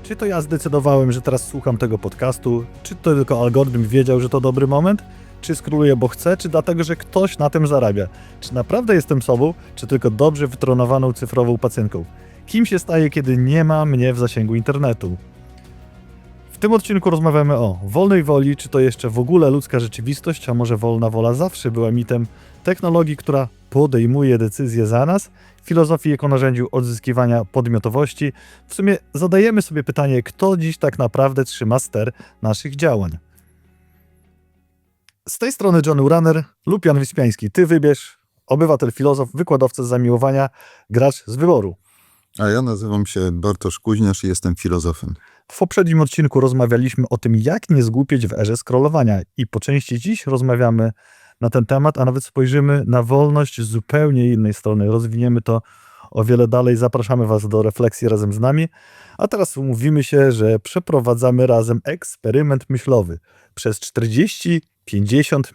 Czy to ja zdecydowałem, że teraz słucham tego podcastu? Czy to tylko algorytm wiedział, że to dobry moment? Czy skróluję, bo chcę? Czy dlatego, że ktoś na tym zarabia? Czy naprawdę jestem sobą? Czy tylko dobrze wytronowaną cyfrową pacjentką? Kim się staję, kiedy nie ma mnie w zasięgu internetu? W tym odcinku rozmawiamy o wolnej woli, czy to jeszcze w ogóle ludzka rzeczywistość, a może wolna wola zawsze była mitem, technologii, która podejmuje decyzje za nas, filozofii jako narzędziu odzyskiwania podmiotowości. W sumie zadajemy sobie pytanie, kto dziś tak naprawdę trzyma ster naszych działań. Z tej strony Johnny Runner lub Jan Wyspiański. Ty wybierz, obywatel, filozof, wykładowca z zamiłowania, gracz z wyboru. A ja nazywam się Bartosz Kuźniarz i jestem filozofem. W poprzednim odcinku rozmawialiśmy o tym, jak nie zgłupieć w erze scrollowania i po części dziś rozmawiamy na ten temat, a nawet spojrzymy na wolność z zupełnie innej strony. Rozwiniemy to o wiele dalej. Zapraszamy Was do refleksji razem z nami. A teraz umówimy się, że przeprowadzamy razem eksperyment myślowy. Przez 40-50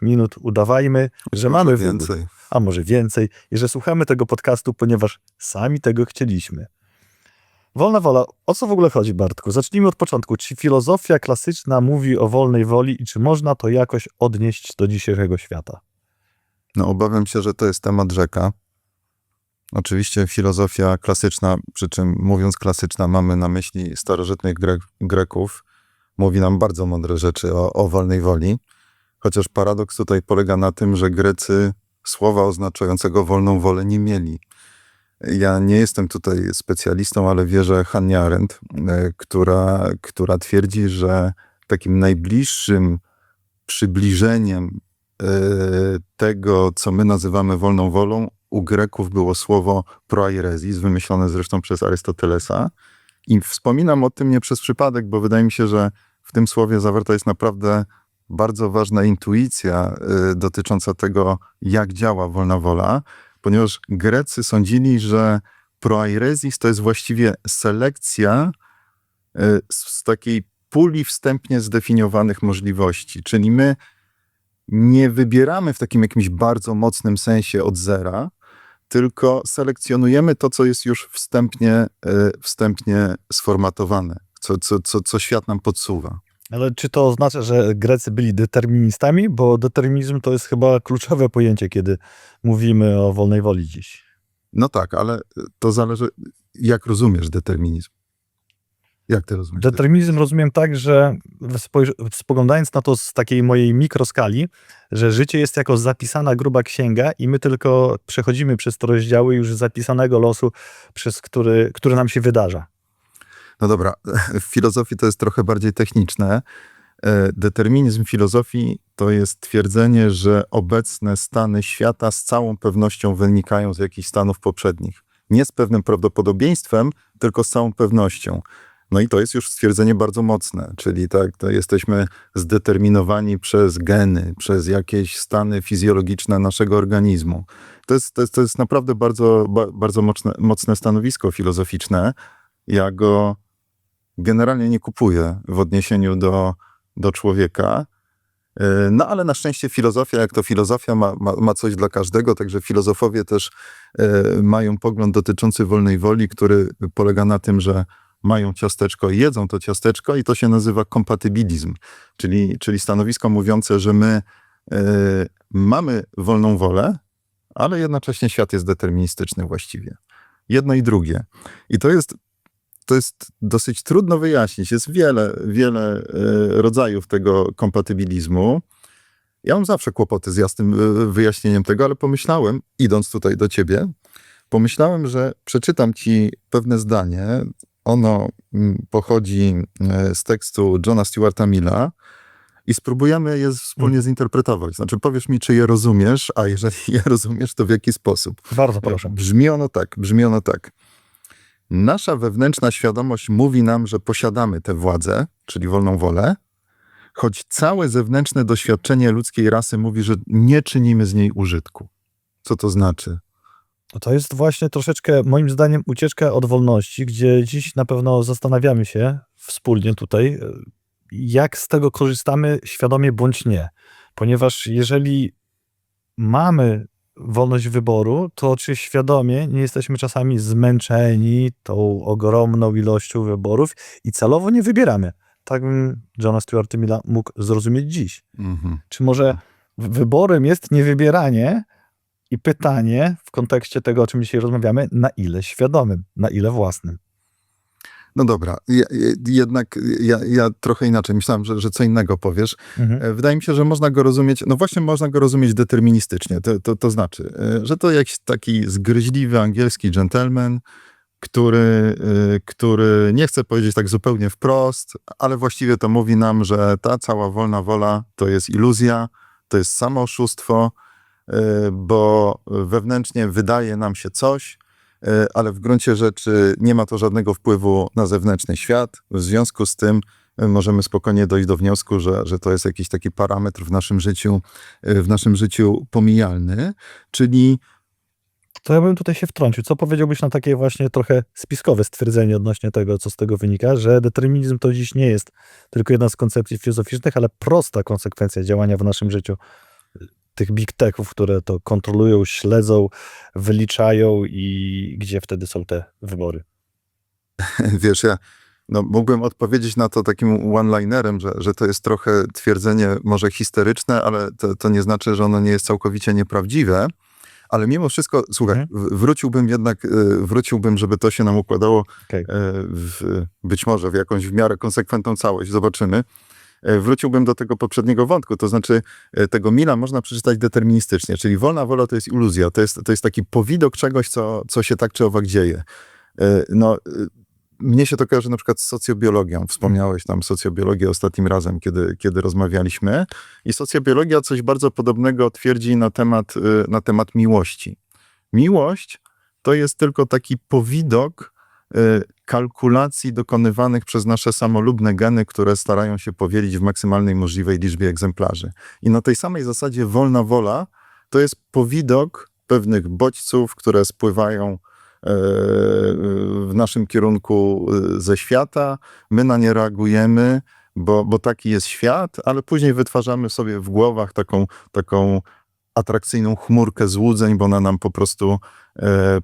minut udawajmy, że mamy wybór, więcej. a może więcej, i że słuchamy tego podcastu, ponieważ sami tego chcieliśmy. Wolna wola. O co w ogóle chodzi, Bartku? Zacznijmy od początku. Czy filozofia klasyczna mówi o wolnej woli i czy można to jakoś odnieść do dzisiejszego świata? No, obawiam się, że to jest temat rzeka. Oczywiście filozofia klasyczna, przy czym mówiąc klasyczna mamy na myśli starożytnych Greków, mówi nam bardzo mądre rzeczy o wolnej woli. Chociaż paradoks tutaj polega na tym, że Grecy słowa oznaczającego wolną wolę nie mieli. Ja nie jestem tutaj specjalistą, ale wierzę Hannah Arendt, która twierdzi, że takim najbliższym przybliżeniem tego, co my nazywamy wolną wolą, u Greków było słowo proairesis, wymyślone zresztą przez Arystotelesa. I wspominam o tym nie przez przypadek, bo wydaje mi się, że w tym słowie zawarta jest naprawdę bardzo ważna intuicja dotycząca tego, jak działa wolna wola, ponieważ Grecy sądzili, że proairesis to jest właściwie selekcja z takiej puli wstępnie zdefiniowanych możliwości. Czyli my nie wybieramy w takim jakimś bardzo mocnym sensie od zera, tylko selekcjonujemy to, co jest już wstępnie sformatowane, co świat nam podsuwa. Ale czy to oznacza, że Grecy byli deterministami? Bo determinizm to jest chyba kluczowe pojęcie, kiedy mówimy o wolnej woli dziś. No tak, ale to zależy, jak rozumiesz determinizm. Jak ty rozumiesz? Determinizm rozumiem tak, że spoglądając na to z takiej mojej mikroskali, że życie jest jako zapisana gruba księga i my tylko przechodzimy przez te rozdziały już zapisanego losu, który nam się wydarza. No dobra, w filozofii to jest trochę bardziej techniczne. Determinizm filozofii to jest twierdzenie, że obecne stany świata z całą pewnością wynikają z jakichś stanów poprzednich. Nie z pewnym prawdopodobieństwem, tylko z całą pewnością. No i to jest już stwierdzenie bardzo mocne, czyli tak, to jesteśmy zdeterminowani przez geny, przez jakieś stany fizjologiczne naszego organizmu. To jest naprawdę bardzo mocne stanowisko filozoficzne. Ja go generalnie nie kupuję w odniesieniu do człowieka. No ale na szczęście filozofia, jak to filozofia, ma coś dla każdego, także filozofowie też mają pogląd dotyczący wolnej woli, który polega na tym, że mają ciasteczko i jedzą to ciasteczko i to się nazywa kompatybilizm, czyli stanowisko mówiące, że my mamy wolną wolę, ale jednocześnie świat jest deterministyczny właściwie. Jedno i drugie. I to jest dosyć trudno wyjaśnić. Jest wiele rodzajów tego kompatybilizmu. Ja mam zawsze kłopoty z jasnym wyjaśnieniem tego, ale pomyślałem, idąc tutaj do ciebie, pomyślałem, że przeczytam ci pewne zdanie. Ono pochodzi z tekstu Johna StuartaIlla i spróbujemy je wspólnie zinterpretować. Znaczy powiesz mi, czy je rozumiesz, a jeżeli je rozumiesz, to w jaki sposób. Bardzo proszę. Brzmi ono tak. Nasza wewnętrzna świadomość mówi nam, że posiadamy tę władzę, czyli wolną wolę, choć całe zewnętrzne doświadczenie ludzkiej rasy mówi, że nie czynimy z niej użytku. Co to znaczy? To jest właśnie troszeczkę, moim zdaniem, ucieczka od wolności, gdzie dziś na pewno zastanawiamy się wspólnie tutaj, jak z tego korzystamy, świadomie bądź nie. Ponieważ jeżeli mamy wolność wyboru, to czy świadomie nie jesteśmy czasami zmęczeni tą ogromną ilością wyborów i celowo nie wybieramy? Tak bym Johna Stuarta Milla mógł zrozumieć dziś. Mhm. Czy może wyborem jest niewybieranie i pytanie w kontekście tego, o czym dzisiaj rozmawiamy, na ile świadomym, na ile własnym? No dobra, jednak ja trochę inaczej myślałem, że co innego powiesz. Wydaje mi się, że można go rozumieć, no właśnie można go rozumieć deterministycznie. To znaczy, że to jakiś taki zgryźliwy angielski gentleman, który nie chce powiedzieć tak zupełnie wprost, ale właściwie to mówi nam, że ta cała wolna wola to jest iluzja, to jest samo oszustwo, bo wewnętrznie wydaje nam się coś, ale w gruncie rzeczy nie ma to żadnego wpływu na zewnętrzny świat. W związku z tym możemy spokojnie dojść do wniosku, że to jest jakiś taki parametr w naszym życiu pomijalny, czyli To ja bym tutaj się wtrącił. Co powiedziałbyś na takie właśnie trochę spiskowe stwierdzenie odnośnie tego, co z tego wynika, że determinizm to dziś nie jest tylko jedna z koncepcji filozoficznych, ale prosta konsekwencja działania w naszym życiu tych big techów, które to kontrolują, śledzą, wyliczają i gdzie wtedy są te wybory. wiesz, ja mógłbym odpowiedzieć na to takim one-linerem, że to jest trochę twierdzenie może histeryczne, ale to nie znaczy, że ono nie jest całkowicie nieprawdziwe. Ale mimo wszystko, słuchaj, wróciłbym, żeby to się nam układało Okay. być może w jakąś w miarę konsekwentną całość. Zobaczymy. Wróciłbym do tego poprzedniego wątku, to znaczy tego Milla można przeczytać deterministycznie, czyli wolna wola to jest iluzja, to jest taki powidok czegoś, co się tak czy owak dzieje. Mnie się to kojarzy na przykład z socjobiologią. Wspomniałeś tam socjobiologię ostatnim razem, kiedy rozmawialiśmy. I socjobiologia coś bardzo podobnego twierdzi na temat miłości. Miłość to jest tylko taki powidok kalkulacji dokonywanych przez nasze samolubne geny, które starają się powielić w maksymalnej możliwej liczbie egzemplarzy. I na tej samej zasadzie wolna wola to jest powidok pewnych bodźców, które spływają w naszym kierunku ze świata. My na nie reagujemy, bo taki jest świat, ale później wytwarzamy sobie w głowach taką atrakcyjną chmurkę złudzeń, bo ona nam po prostu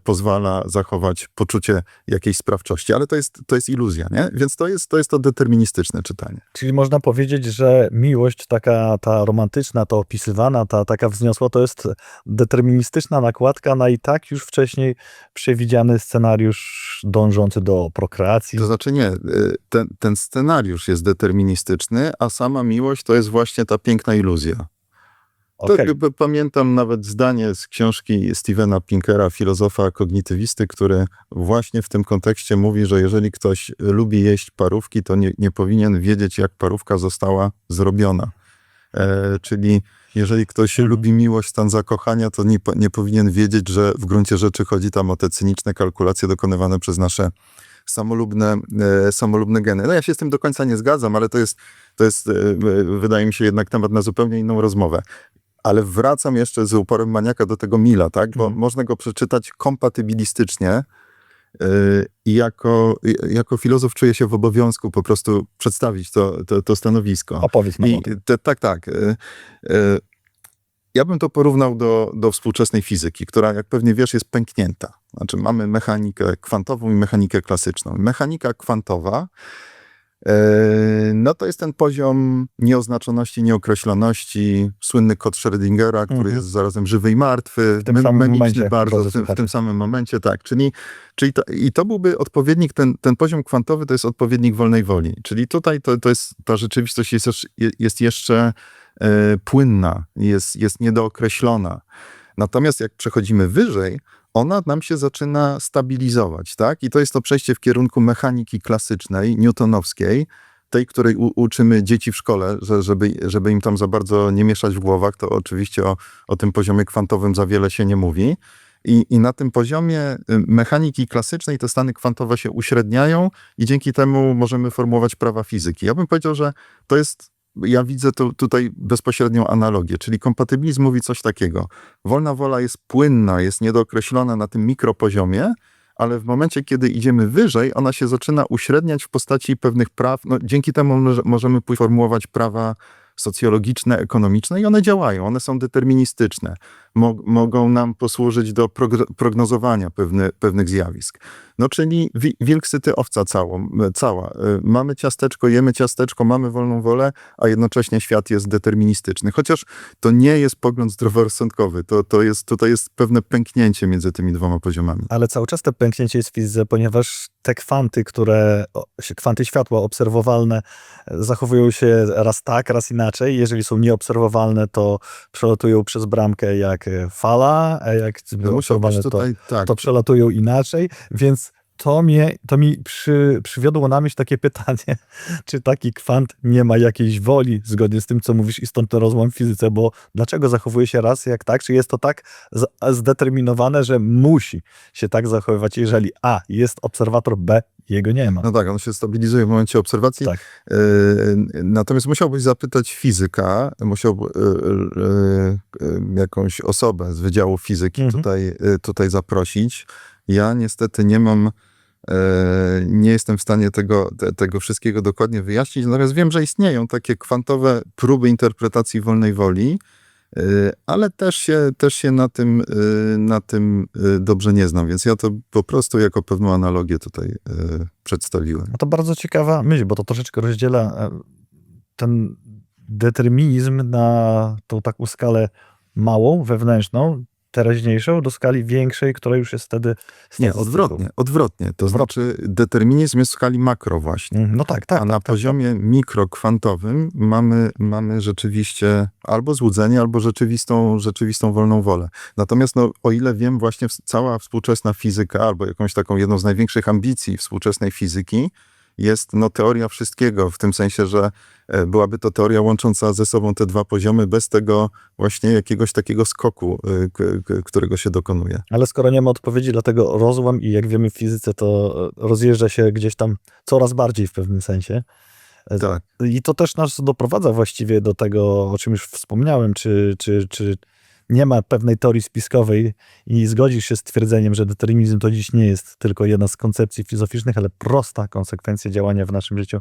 pozwala zachować poczucie jakiejś sprawczości. Ale to jest iluzja, nie? Więc to jest to deterministyczne czytanie. Czyli można powiedzieć, że miłość taka ta romantyczna, ta opisywana, ta taka wzniosła, to jest deterministyczna nakładka na i tak już wcześniej przewidziany scenariusz dążący do prokreacji. To znaczy nie, ten scenariusz jest deterministyczny, a sama miłość to jest właśnie ta piękna iluzja. Okay. To pamiętam nawet zdanie z książki Stevena Pinkera, filozofa kognitywisty, który właśnie w tym kontekście mówi, że jeżeli ktoś lubi jeść parówki, to nie powinien wiedzieć, jak parówka została zrobiona. Czyli jeżeli ktoś lubi miłość, stan zakochania, to nie powinien wiedzieć, że w gruncie rzeczy chodzi tam o te cyniczne kalkulacje dokonywane przez nasze samolubne geny. No ja się z tym do końca nie zgadzam, ale to jest wydaje mi się jednak temat na zupełnie inną rozmowę. Ale wracam jeszcze z uporem maniaka do tego Milla, tak? Bo można go przeczytać kompatybilistycznie i jako filozof czuję się w obowiązku po prostu przedstawić to stanowisko. Opowiedz nam o tym. Tak. Ja bym to porównał do współczesnej fizyki, która, jak pewnie wiesz, jest pęknięta. Znaczy mamy mechanikę kwantową i mechanikę klasyczną. Mechanika kwantowa no to jest ten poziom nieoznaczoności, nieokreśloności, słynny kod Schrödingera, który jest zarazem żywy i martwy, w tym samym momencie, bardzo w tym samym momencie, tak. Czyli to byłby odpowiednik, ten poziom kwantowy to jest odpowiednik wolnej woli. Czyli tutaj to jest, ta rzeczywistość jest jeszcze płynna, jest niedookreślona. Natomiast jak przechodzimy wyżej, ona nam się zaczyna stabilizować, tak? I to jest to przejście w kierunku mechaniki klasycznej, newtonowskiej, tej, której uczymy dzieci w szkole, żeby im tam za bardzo nie mieszać w głowach, to oczywiście o tym poziomie kwantowym za wiele się nie mówi. I na tym poziomie mechaniki klasycznej te stany kwantowe się uśredniają i dzięki temu możemy formułować prawa fizyki. Ja bym powiedział, że to jest, ja widzę tutaj bezpośrednią analogię, czyli kompatybilizm mówi coś takiego. Wolna wola jest płynna, jest niedookreślona na tym mikropoziomie, ale w momencie, kiedy idziemy wyżej, ona się zaczyna uśredniać w postaci pewnych praw. No, dzięki temu możemy formułować prawa socjologiczne, ekonomiczne i one działają, one są deterministyczne. mogą nam posłużyć do prognozowania pewnych zjawisk. No czyli wilk syty, owca cała. Mamy ciasteczko, jemy ciasteczko, mamy wolną wolę, a jednocześnie świat jest deterministyczny. Chociaż to nie jest pogląd zdroworozsądkowy. Tutaj jest pewne pęknięcie między tymi dwoma poziomami. Ale cały czas to pęknięcie jest w fizyce, ponieważ te kwanty, kwanty światła obserwowalne zachowują się raz tak, raz inaczej. Jeżeli są nieobserwowalne, to przelatują przez bramkę jak fala, a jak obserwowane, to przelatują inaczej, więc to mi przywiodło na myśl takie pytanie, czy taki kwant nie ma jakiejś woli, zgodnie z tym, co mówisz, i stąd ten rozłam w fizyce, bo dlaczego zachowuje się raz jak tak? Czy jest to tak zdeterminowane, że musi się tak zachowywać, jeżeli A, jest obserwator, B, jego nie ma? No tak, on się stabilizuje w momencie obserwacji. Tak. Natomiast musiałbyś zapytać fizyka, jakąś osobę z Wydziału Fizyki tutaj zaprosić. Ja niestety nie jestem w stanie tego wszystkiego dokładnie wyjaśnić, natomiast wiem, że istnieją takie kwantowe próby interpretacji wolnej woli, ale też się na tym dobrze nie znam, więc ja to po prostu jako pewną analogię tutaj przedstawiłem. No to bardzo ciekawa myśl, bo to troszeczkę rozdziela ten determinizm na tą taką skalę małą, wewnętrzną, teraźniejszą, do skali większej, która już jest wtedy... Nie, odwrotnie. To znaczy determinizm jest w skali makro właśnie. No tak. A na poziomie mikrokwantowym mamy rzeczywiście albo złudzenie, albo rzeczywistą wolną wolę. Natomiast o ile wiem, właśnie cała współczesna fizyka, albo jakąś taką jedną z największych ambicji współczesnej fizyki, jest teoria wszystkiego, w tym sensie, że byłaby to teoria łącząca ze sobą te dwa poziomy, bez tego właśnie jakiegoś takiego skoku, którego się dokonuje. Ale skoro nie ma odpowiedzi, dlatego rozłam i jak wiemy w fizyce, to rozjeżdża się gdzieś tam coraz bardziej w pewnym sensie. Tak. I to też nas doprowadza właściwie do tego, o czym już wspomniałem, czy nie ma pewnej teorii spiskowej i zgodzisz się z twierdzeniem, że determinizm to dziś nie jest tylko jedna z koncepcji filozoficznych, ale prosta konsekwencja działania w naszym życiu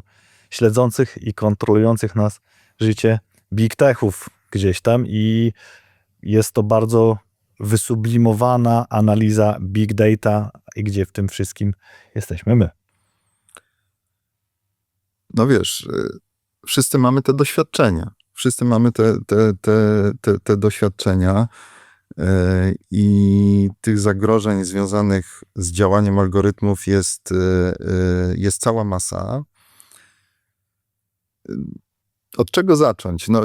śledzących i kontrolujących nas życie big techów gdzieś tam, i jest to bardzo wysublimowana analiza big data, i gdzie w tym wszystkim jesteśmy my. No wiesz, wszyscy mamy te doświadczenia. Wszyscy mamy te doświadczenia i tych zagrożeń związanych z działaniem algorytmów jest cała masa. Od czego zacząć? No,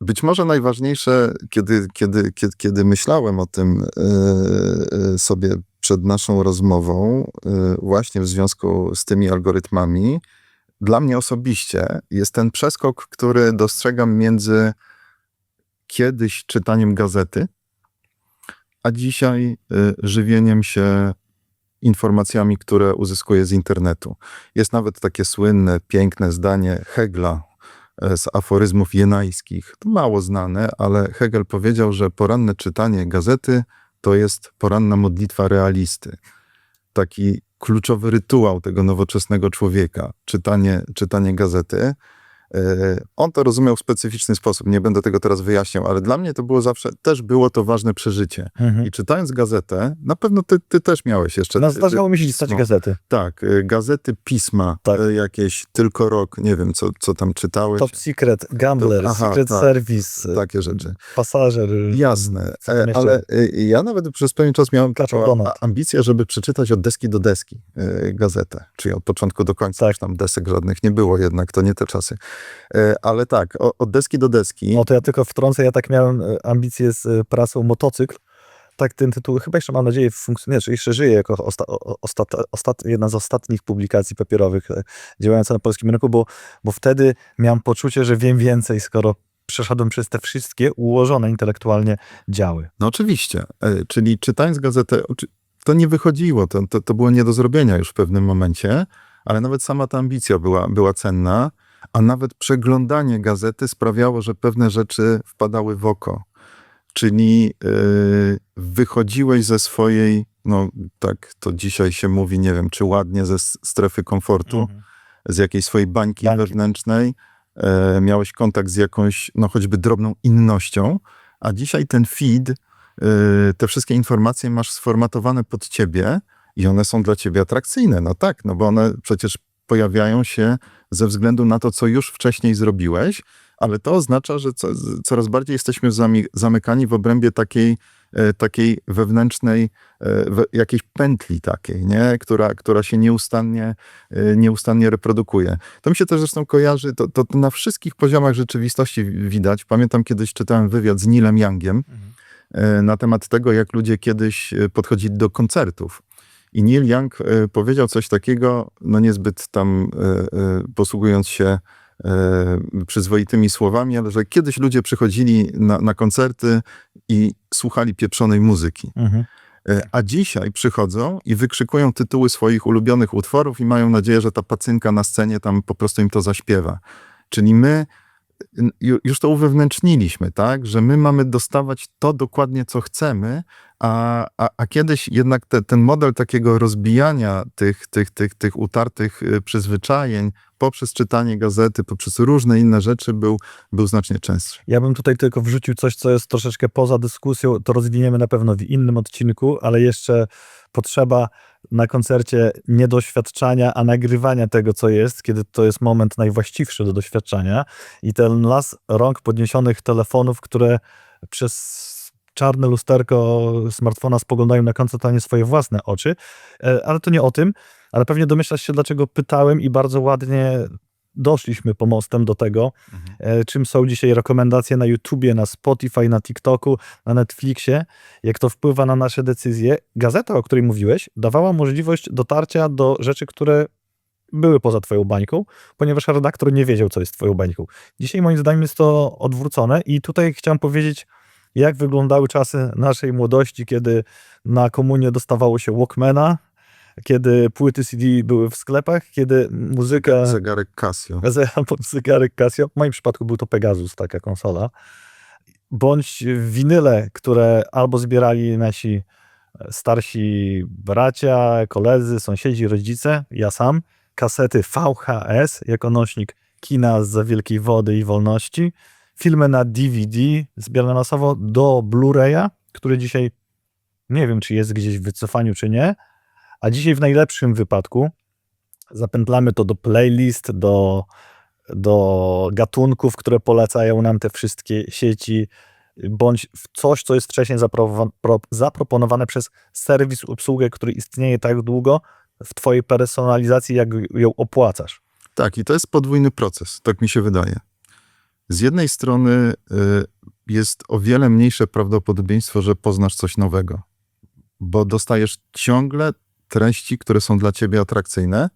być może najważniejsze, kiedy myślałem o tym sobie przed naszą rozmową, właśnie w związku z tymi algorytmami, dla mnie osobiście jest ten przeskok, który dostrzegam między kiedyś czytaniem gazety, a dzisiaj żywieniem się informacjami, które uzyskuję z internetu. Jest nawet takie słynne, piękne zdanie Hegla z aforyzmów jenajskich. To mało znane, ale Hegel powiedział, że poranne czytanie gazety to jest poranna modlitwa realisty. Taki kluczowy rytuał tego nowoczesnego człowieka, czytanie gazety. On to rozumiał w specyficzny sposób, nie będę tego teraz wyjaśniał, ale dla mnie to było zawsze, też było to ważne przeżycie. I czytając gazetę, na pewno ty też miałeś jeszcze... No, zdarzało mi się czytać gazety. Tak, gazety, pisma, jakieś Tylko Rok, nie wiem, co tam czytałeś. Top Secret, Gambler, Secret Service, takie rzeczy. Pasażer. Jasne, ale ja nawet przez pewien czas miałem taką ambicję, żeby przeczytać od deski do deski gazetę, czyli od początku do końca. Tak. Tam desek żadnych nie było jednak, to nie te czasy. Ale tak, od deski do deski. No to ja tylko wtrącę, ja tak miałem ambicje z prasą Motocykl. Tak ten tytuł, chyba jeszcze mam nadzieję funkcjonuje, czy jeszcze żyje jako jedna z ostatnich publikacji papierowych działająca na polskim rynku, bo wtedy miałem poczucie, że wiem więcej, skoro przeszedłem przez te wszystkie ułożone intelektualnie działy. No oczywiście, czyli czytając gazetę, to nie wychodziło, to było nie do zrobienia już w pewnym momencie, ale nawet sama ta ambicja była cenna, a nawet przeglądanie gazety sprawiało, że pewne rzeczy wpadały w oko. Czyli wychodziłeś ze swojej, no tak to dzisiaj się mówi, nie wiem, czy ładnie, ze strefy komfortu, z jakiejś swojej bańki wewnętrznej, miałeś kontakt z jakąś, no choćby drobną innością, A dzisiaj ten feed, te wszystkie informacje masz sformatowane pod ciebie i one są dla ciebie atrakcyjne. No tak, no bo one przecież pojawiają się ze względu na to, co już wcześniej zrobiłeś, ale to oznacza, że coraz bardziej jesteśmy zamykani w obrębie takiej wewnętrznej, jakiejś pętli takiej, nie? Która się nieustannie reprodukuje. To mi się też zresztą kojarzy, to na wszystkich poziomach rzeczywistości widać. Pamiętam, kiedyś czytałem wywiad z Neilem Youngiem na temat tego, jak ludzie kiedyś podchodzili do koncertów. I Neil Young powiedział coś takiego, no niezbyt tam posługując się przyzwoitymi słowami, ale że kiedyś ludzie przychodzili na koncerty i słuchali pieprzonej muzyki. A dzisiaj przychodzą i wykrzykują tytuły swoich ulubionych utworów i mają nadzieję, że ta pacynka na scenie tam po prostu im to zaśpiewa. Czyli my już to uwewnętrzniliśmy, tak? Że my mamy dostawać to dokładnie, co chcemy, a kiedyś jednak ten model takiego rozbijania tych utartych przyzwyczajeń poprzez czytanie gazety, poprzez różne inne rzeczy był znacznie częstszy. Ja bym tutaj tylko wrzucił coś, co jest troszeczkę poza dyskusją, to rozwiniemy na pewno w innym odcinku, ale jeszcze potrzeba na koncercie nie doświadczania, a nagrywania tego, co jest, kiedy to jest moment najwłaściwszy do doświadczania i ten las rąk podniesionych telefonów, które przez czarne lusterko smartfona spoglądają na koncert, a nie swoje własne oczy. Ale to nie o tym, ale pewnie domyślasz się, dlaczego pytałem i bardzo ładnie doszliśmy pomostem do tego, czym są dzisiaj rekomendacje na YouTubie, na Spotify, na TikToku, na Netflixie, jak to wpływa na nasze decyzje. Gazeta, o której mówiłeś, dawała możliwość dotarcia do rzeczy, które były poza twoją bańką, ponieważ redaktor nie wiedział, co jest twoją bańką. Dzisiaj moim zdaniem jest to odwrócone i tutaj chciałem powiedzieć, jak wyglądały czasy naszej młodości, kiedy na komunię dostawało się Walkmana, kiedy płyty CD były w sklepach, kiedy muzyka... Zegarek Casio. Zegarek Casio. W moim przypadku był to Pegasus, taka konsola. Bądź winyle, które albo zbierali nasi starsi bracia, koledzy, sąsiedzi, rodzice, ja sam. Kasety VHS jako nośnik kina zza wielkiej wody i wolności. Filmy na DVD zbierane masowo do Blu-raya, który dzisiaj nie wiem, czy jest gdzieś w wycofaniu, czy nie. A dzisiaj w najlepszym wypadku zapętlamy to do playlist, do gatunków, które polecają nam te wszystkie sieci, bądź w coś, co jest wcześniej zaproponowane przez serwis, obsługę, który istnieje tak długo w twojej personalizacji, jak ją opłacasz. Tak, i to jest podwójny proces, tak mi się wydaje. Z jednej strony jest o wiele mniejsze prawdopodobieństwo, że poznasz coś nowego, bo dostajesz ciągle treści, które są dla ciebie atrakcyjne,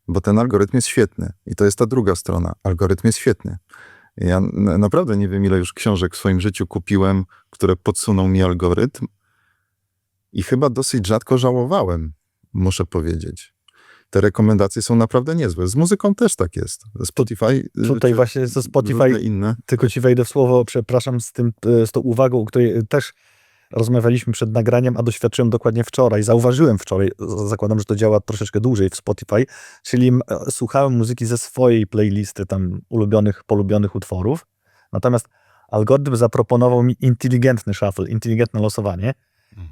bo ten algorytm jest świetny. I to jest ta druga strona. Algorytm jest świetny. Ja naprawdę nie wiem, ile już książek w swoim życiu kupiłem, które podsunął mi algorytm i chyba dosyć rzadko żałowałem, muszę powiedzieć. Te rekomendacje są naprawdę niezłe. Z muzyką też tak jest. Spotify... Tutaj właśnie ze Spotify, inne. tylko ci wejdę w słowo, przepraszam, z tą uwagą, o której też rozmawialiśmy przed nagraniem, a doświadczyłem dokładnie wczoraj. Zauważyłem wczoraj, zakładam, że to działa troszeczkę dłużej w Spotify, czyli słuchałem muzyki ze swojej playlisty tam polubionych utworów, natomiast algorytm zaproponował mi inteligentny shuffle, inteligentne losowanie,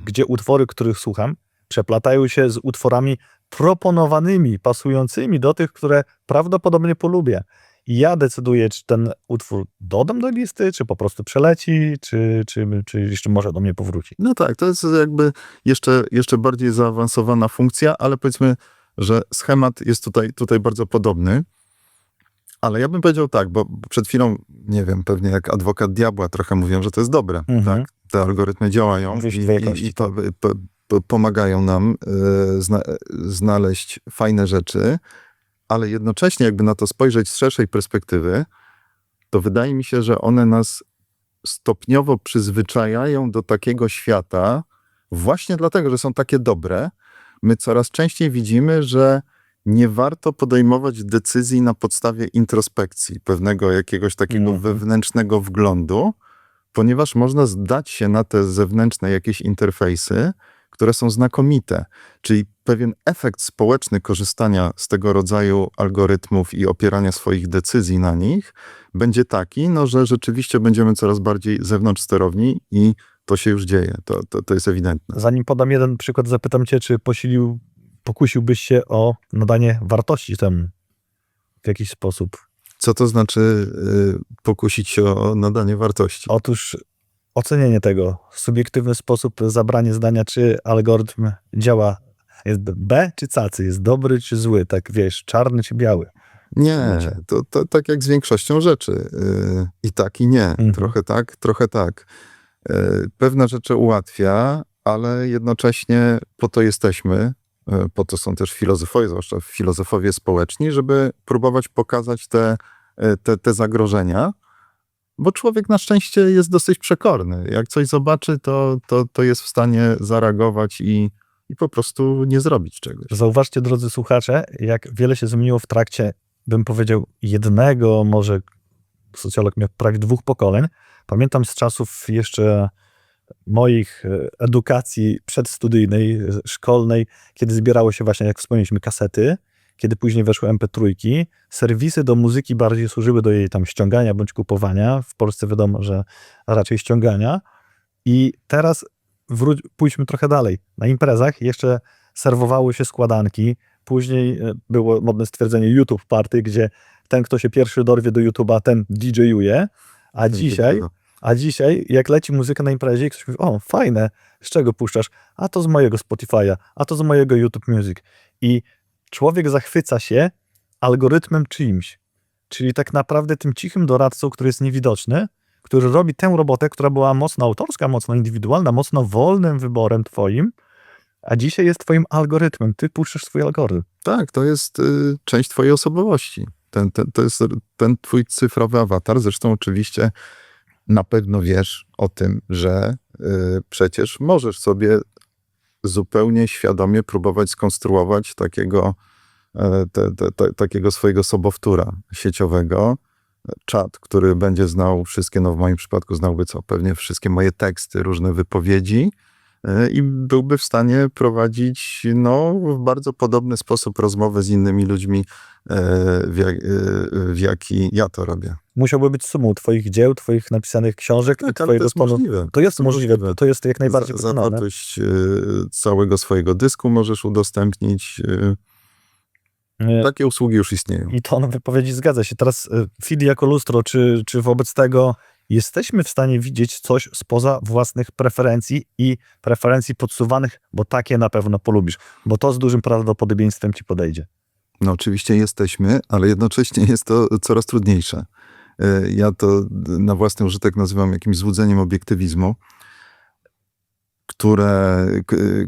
gdzie utwory, których słucham, przeplatają się z utworami proponowanymi, pasującymi do tych, które prawdopodobnie polubię. I ja decyduję, czy ten utwór dodam do listy, czy po prostu przeleci, czy jeszcze może do mnie powróci. No tak, to jest jakby jeszcze bardziej zaawansowana funkcja, ale powiedzmy, że schemat jest tutaj bardzo podobny. Ale ja bym powiedział tak, bo przed chwilą, nie wiem, pewnie jak adwokat diabła trochę mówią, że to jest dobre. Tak? Te algorytmy działają i to pomagają nam znaleźć fajne rzeczy, ale jednocześnie jakby na to spojrzeć z szerszej perspektywy, to wydaje mi się, że one nas stopniowo przyzwyczajają do takiego świata właśnie dlatego, że są takie dobre. My coraz częściej widzimy, że nie warto podejmować decyzji na podstawie introspekcji, pewnego jakiegoś takiego wewnętrznego wglądu, ponieważ można zdać się na te zewnętrzne jakieś interfejsy, które są znakomite. Czyli pewien efekt społeczny korzystania z tego rodzaju algorytmów i opierania swoich decyzji na nich będzie taki, no, że rzeczywiście będziemy coraz bardziej zewnątrz sterowni i to się już dzieje. To jest ewidentne. Zanim podam jeden przykład, zapytam cię, czy pokusiłbyś się o nadanie wartości temu w jakiś sposób? Co to znaczy pokusić się o nadanie wartości? Otóż ocenienie tego, subiektywny sposób zabranie zdania, czy algorytm działa, jest B czy cacy, jest dobry czy zły, tak wiesz, czarny czy biały. Nie, to tak jak z większością rzeczy. I tak, i nie. Mhm. Trochę tak, trochę tak. Pewne rzeczy ułatwia, ale jednocześnie po to jesteśmy, po to są też filozofowie, zwłaszcza filozofowie społeczni, żeby próbować pokazać te zagrożenia, bo człowiek na szczęście jest dosyć przekorny. Jak coś zobaczy, to jest w stanie zareagować i po prostu nie zrobić czegoś. Zauważcie, drodzy słuchacze, jak wiele się zmieniło w trakcie, bym powiedział, jednego, może socjolog miał prawie 2 pokoleń. Pamiętam z czasów jeszcze moich edukacji przedstudyjnej, szkolnej, kiedy zbierało się właśnie, jak wspomnieliśmy, kasety, kiedy później weszły MP3, serwisy do muzyki bardziej służyły do jej tam ściągania bądź kupowania. W Polsce wiadomo, że raczej ściągania. I teraz pójdźmy trochę dalej. Na imprezach jeszcze serwowały się składanki. Później było modne stwierdzenie YouTube Party, gdzie ten, kto się pierwszy dorwie do YouTube'a, ten DJ-uje. A dzisiaj, jak leci muzyka na imprezie i ktoś mówi, o, fajne, z czego puszczasz? A to z mojego Spotify'a, a to z mojego YouTube Music. I człowiek zachwyca się algorytmem czyimś. Czyli tak naprawdę tym cichym doradcą, który jest niewidoczny, który robi tę robotę, która była mocno autorska, mocno indywidualna, mocno wolnym wyborem twoim, a dzisiaj jest twoim algorytmem. Ty puszczasz swój algorytm. Tak, to jest część twojej osobowości. To jest ten twój cyfrowy awatar. Zresztą oczywiście na pewno wiesz o tym, że przecież możesz sobie zupełnie świadomie próbować skonstruować takiego swojego sobowtóra sieciowego. Czat, który będzie znał wszystkie, no w moim przypadku znałby pewnie wszystkie moje teksty, różne wypowiedzi i byłby w stanie prowadzić w bardzo podobny sposób rozmowę z innymi ludźmi, w jaki ja to robię. Musiałby być sumą twoich dzieł, twoich napisanych książek. Tak, twojego to jest możliwe. To jest możliwe, to jest jak najbardziej wykonane. Zawartość całego swojego dysku możesz udostępnić. Takie usługi już istnieją. I to wypowiedzi zgadza się. Teraz feed jako lustro, czy wobec tego jesteśmy w stanie widzieć coś spoza własnych preferencji i preferencji podsuwanych, bo takie na pewno polubisz, bo to z dużym prawdopodobieństwem ci podejdzie. No oczywiście jesteśmy, ale jednocześnie jest to coraz trudniejsze. Ja to na własny użytek nazywam jakimś złudzeniem obiektywizmu,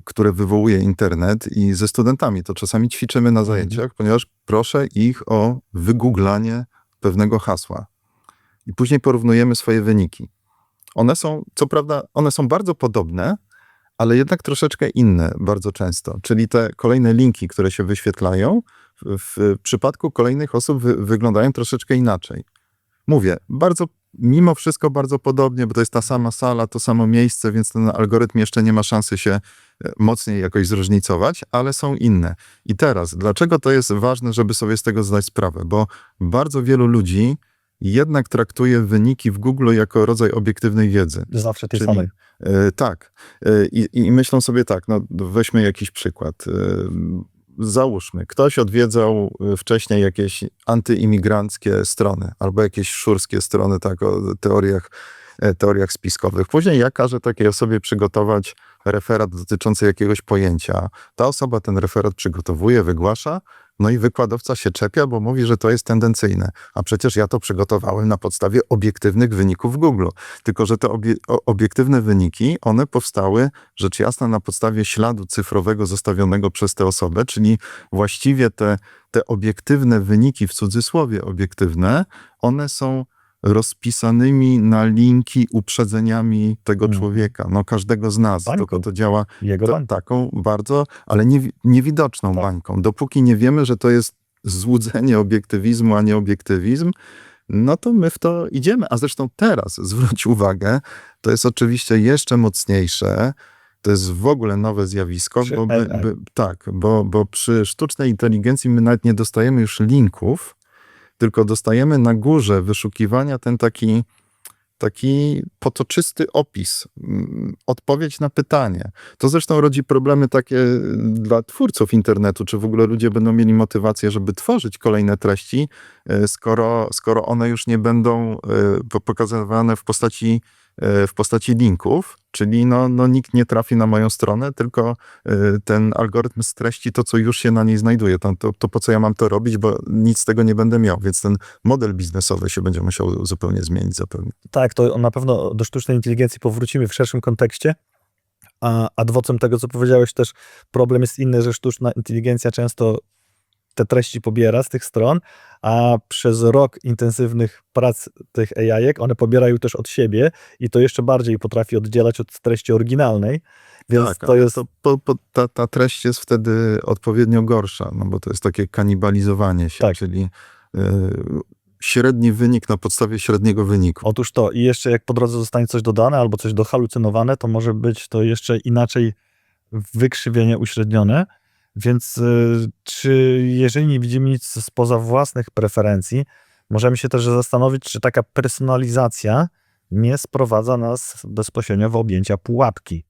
które wywołuje internet i ze studentami to czasami ćwiczymy na zajęciach, ponieważ proszę ich o wygooglanie pewnego hasła. I później porównujemy swoje wyniki. One są, co prawda, one są bardzo podobne, ale jednak troszeczkę inne bardzo często. Czyli te kolejne linki, które się wyświetlają, w przypadku kolejnych osób wyglądają troszeczkę inaczej. Mówię, mimo wszystko bardzo podobnie, bo to jest ta sama sala, to samo miejsce, więc ten algorytm jeszcze nie ma szansy się mocniej jakoś zróżnicować, ale są inne. I teraz, dlaczego to jest ważne, żeby sobie z tego zdać sprawę? Bo bardzo wielu ludzi jednak traktuje wyniki w Google jako rodzaj obiektywnej wiedzy. Zawsze tej samej. Tak. I myślą sobie tak, weźmy jakiś przykład. Załóżmy, ktoś odwiedzał wcześniej jakieś antyimigranckie strony albo jakieś szurskie strony, tak, o teoriach spiskowych. Później ja każę takiej osobie przygotować referat dotyczący jakiegoś pojęcia. Ta osoba ten referat przygotowuje, wygłasza, no i wykładowca się czepia, bo mówi, że to jest tendencyjne. A przecież ja to przygotowałem na podstawie obiektywnych wyników w Google. Tylko że te obiektywne wyniki, one powstały, rzecz jasna, na podstawie śladu cyfrowego zostawionego przez tę osobę, czyli właściwie te obiektywne wyniki, w cudzysłowie obiektywne, one są rozpisanymi na linki uprzedzeniami tego człowieka, każdego z nas. Tylko to działa taką bardzo, ale niewidoczną bańką. Dopóki nie wiemy, że to jest złudzenie obiektywizmu, a nie obiektywizm, no to my w to idziemy. A zresztą teraz, zwróć uwagę, to jest oczywiście jeszcze mocniejsze, To jest w ogóle nowe zjawisko, Przy bo, AI. tak, bo przy sztucznej inteligencji my nawet nie dostajemy już linków, tylko dostajemy na górze wyszukiwania ten taki potoczysty opis, odpowiedź na pytanie. To zresztą rodzi problemy takie dla twórców internetu, czy w ogóle ludzie będą mieli motywację, żeby tworzyć kolejne treści, skoro one już nie będą pokazywane w postaci linków, czyli no nikt nie trafi na moją stronę, tylko ten algorytm streści to, co już się na niej znajduje. To po co ja mam to robić, bo nic z tego nie będę miał, więc ten model biznesowy się będzie musiał zupełnie zmienić zapewne. Tak, to na pewno do sztucznej inteligencji powrócimy w szerszym kontekście. A adwocem tego, co powiedziałeś, też problem jest inny, że sztuczna inteligencja często te treści pobiera z tych stron, a przez rok intensywnych prac tych AI-ek one pobierają też od siebie i to jeszcze bardziej potrafi oddzielać od treści oryginalnej, więc Tak, to jest... ta treść jest wtedy odpowiednio gorsza, no bo to jest takie kanibalizowanie się, Tak. czyli średni wynik na podstawie średniego wyniku. Otóż to i jeszcze jak po drodze zostanie coś dodane albo coś dohalucynowane, to może być to jeszcze inaczej wykrzywienie uśrednione, więc czy jeżeli nie widzimy nic spoza własnych preferencji, możemy się też zastanowić, czy taka personalizacja nie sprowadza nas bezpośrednio w objęcia pułapki.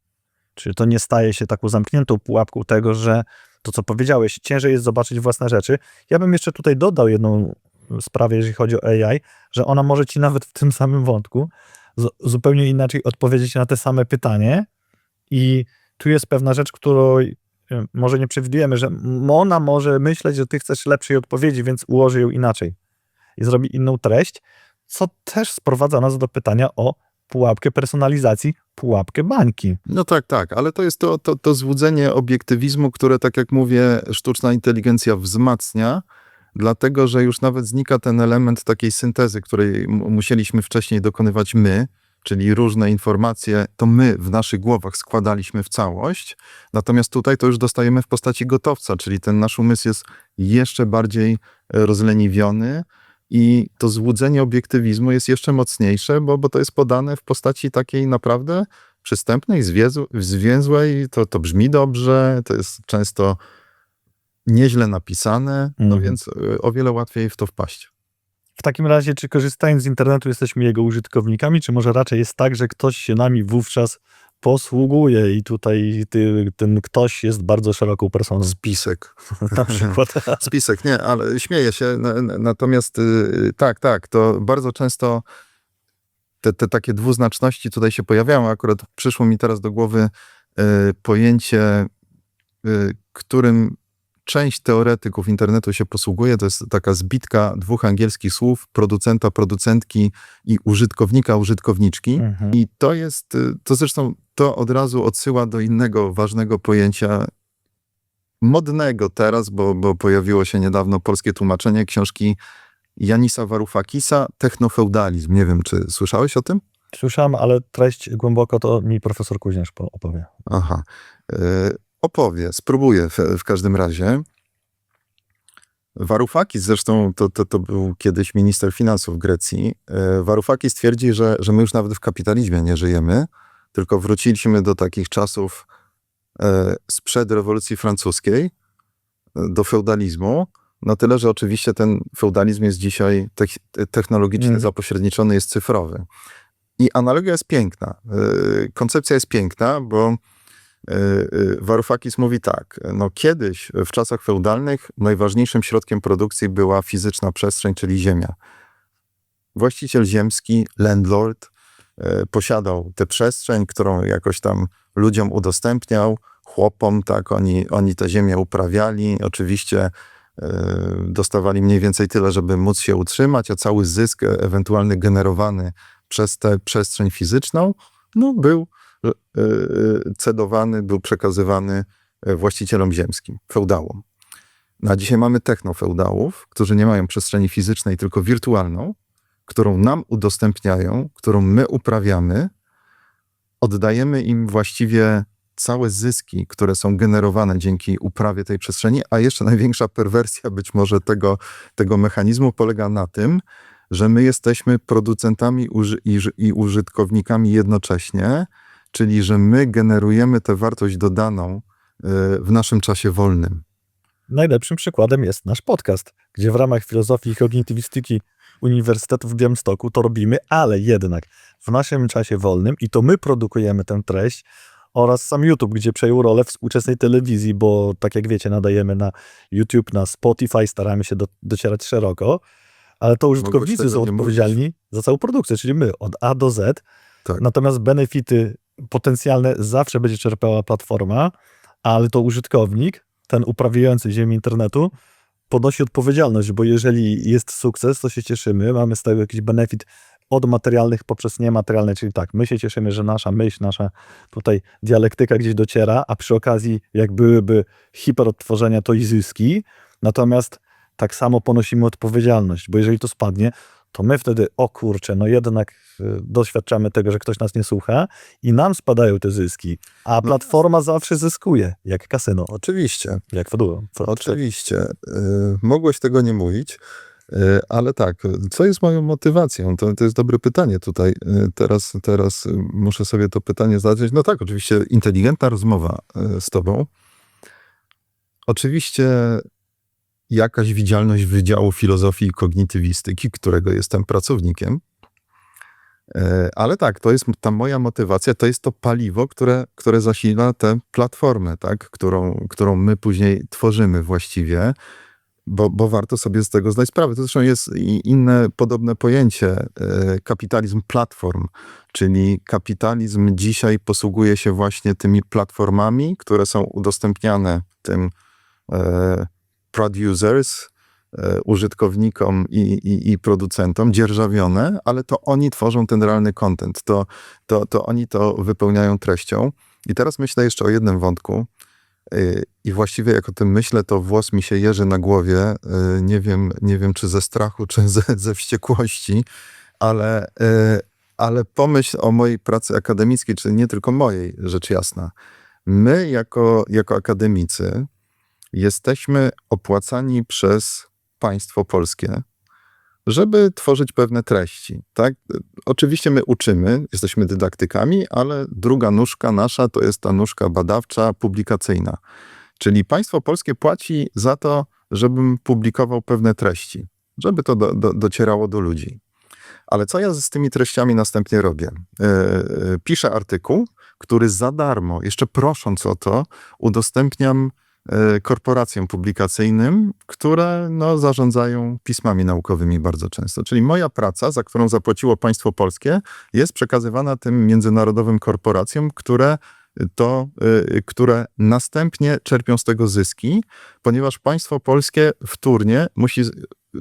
Czy to nie staje się taką zamkniętą pułapką tego, że to, co powiedziałeś, ciężej jest zobaczyć własne rzeczy. Ja bym jeszcze tutaj dodał jedną sprawę, jeżeli chodzi o AI, że ona może ci nawet w tym samym wątku zupełnie inaczej odpowiedzieć na te same pytanie i tu jest pewna rzecz, którą może nie przewidujemy, że ona może myśleć, że ty chcesz lepszej odpowiedzi, więc ułoży ją inaczej i zrobi inną treść, co też sprowadza nas do pytania o pułapkę personalizacji, pułapkę bańki. No tak, ale to jest to złudzenie obiektywizmu, które, tak jak mówię, sztuczna inteligencja wzmacnia, dlatego, że już nawet znika ten element takiej syntezy, której musieliśmy wcześniej dokonywać my, czyli różne informacje, to my w naszych głowach składaliśmy w całość, natomiast tutaj to już dostajemy w postaci gotowca, czyli ten nasz umysł jest jeszcze bardziej rozleniwiony i to złudzenie obiektywizmu jest jeszcze mocniejsze, bo to jest podane w postaci takiej naprawdę przystępnej, zwięzłej, to brzmi dobrze, to jest często nieźle napisane, no więc o wiele łatwiej w to wpaść. W takim razie, czy korzystając z internetu jesteśmy jego użytkownikami, czy może raczej jest tak, że ktoś się nami wówczas posługuje i tutaj ten ktoś jest bardzo szeroką personą? Spisek. Na przykład. Spisek, nie, ale śmieję się. Natomiast tak, to bardzo często te takie dwuznaczności tutaj się pojawiają. Akurat przyszło mi teraz do głowy pojęcie, którym część teoretyków internetu się posługuje. To jest taka zbitka dwóch angielskich słów, producenta, producentki i użytkownika, użytkowniczki. I to zresztą to od razu odsyła do innego ważnego pojęcia, modnego teraz, bo pojawiło się niedawno polskie tłumaczenie książki Janisa Varoufakisa, Technofeudalizm. Nie wiem, czy słyszałeś o tym? Słyszałem, ale treść głęboko to mi profesor Kuźniarz opowie. Aha. Opowie, spróbuję w każdym razie. Varoufakis, zresztą to był kiedyś minister finansów Grecji. Varoufakis twierdzi, że my już nawet w kapitalizmie nie żyjemy, tylko wróciliśmy do takich czasów sprzed rewolucji francuskiej, do feudalizmu, na tyle, że oczywiście ten feudalizm jest dzisiaj technologicznie zapośredniczony, jest cyfrowy. I analogia jest piękna. Koncepcja jest piękna, bo Varoufakis mówi tak, no kiedyś w czasach feudalnych najważniejszym środkiem produkcji była fizyczna przestrzeń, czyli ziemia. Właściciel ziemski, landlord, posiadał tę przestrzeń, którą jakoś tam ludziom udostępniał, chłopom, tak, oni tę ziemię uprawiali, oczywiście dostawali mniej więcej tyle, żeby móc się utrzymać, a cały zysk ewentualny generowany przez tę przestrzeń fizyczną, no był cedowany, był przekazywany właścicielom ziemskim, feudałom. No a dzisiaj mamy technofeudałów, którzy nie mają przestrzeni fizycznej, tylko wirtualną, którą nam udostępniają, którą my uprawiamy, oddajemy im właściwie całe zyski, które są generowane dzięki uprawie tej przestrzeni, a jeszcze największa perwersja być może tego mechanizmu polega na tym, że my jesteśmy producentami i użytkownikami jednocześnie, czyli że my generujemy tę wartość dodaną w naszym czasie wolnym. Najlepszym przykładem jest nasz podcast, gdzie w ramach filozofii i kognitywistyki Uniwersytetu w Białymstoku to robimy, ale jednak w naszym czasie wolnym i to my produkujemy tę treść oraz sam YouTube, gdzie przejął rolę współczesnej telewizji, bo tak jak wiecie, nadajemy na YouTube, na Spotify, staramy się docierać szeroko, ale to użytkownicy tego są nie odpowiedzialni za całą produkcję, czyli my od A do Z. Tak. Natomiast benefity potencjalne zawsze będzie czerpała platforma, ale to użytkownik, ten uprawiający ziemię internetu, ponosi odpowiedzialność, bo jeżeli jest sukces, to się cieszymy, mamy z tego jakiś benefit od materialnych poprzez niematerialne, czyli tak, my się cieszymy, że nasza myśl, nasza tutaj dialektyka gdzieś dociera, a przy okazji jak byłyby hiperodtworzenia, to i zyski, natomiast tak samo ponosimy odpowiedzialność, bo jeżeli to spadnie, to my wtedy, o kurczę, no jednak doświadczamy tego, że ktoś nas nie słucha i nam spadają te zyski, a platforma zawsze zyskuje, jak kasyno, Oczywiście. jak Fedora. Oczywiście. Mogłeś tego nie mówić, ale tak, co jest moją motywacją? To jest dobre pytanie tutaj. Teraz muszę sobie to pytanie zadać. No tak, oczywiście inteligentna rozmowa z tobą. Oczywiście jakaś widzialność Wydziału Filozofii i Kognitywistyki, którego jestem pracownikiem. Ale tak, to jest ta moja motywacja, to jest to paliwo, które zasila tę platformę, tak? którą my później tworzymy właściwie, bo warto sobie z tego zdać sprawę. To zresztą jest inne podobne pojęcie, kapitalizm platform, czyli kapitalizm dzisiaj posługuje się właśnie tymi platformami, które są udostępniane tym producers, użytkownikom i producentom, dzierżawione, ale to oni tworzą ten realny content, to oni to wypełniają treścią. I teraz myślę jeszcze o jednym wątku i właściwie jak o tym myślę, to włos mi się jeży na głowie, nie wiem czy ze strachu, czy ze wściekłości, ale pomyśl o mojej pracy akademickiej, czy nie tylko mojej, rzecz jasna. My jako akademicy jesteśmy opłacani przez państwo polskie, żeby tworzyć pewne treści. Tak? Oczywiście my uczymy, jesteśmy dydaktykami, ale druga nóżka nasza to jest ta nóżka badawcza, publikacyjna. Czyli państwo polskie płaci za to, żebym publikował pewne treści, żeby to docierało do ludzi. Ale co ja z tymi treściami następnie robię? Piszę artykuł, który za darmo, jeszcze prosząc o to, udostępniam korporacjom publikacyjnym, które zarządzają pismami naukowymi bardzo często. Czyli moja praca, za którą zapłaciło państwo polskie, jest przekazywana tym międzynarodowym korporacjom, które następnie czerpią z tego zyski, ponieważ państwo polskie wtórnie musi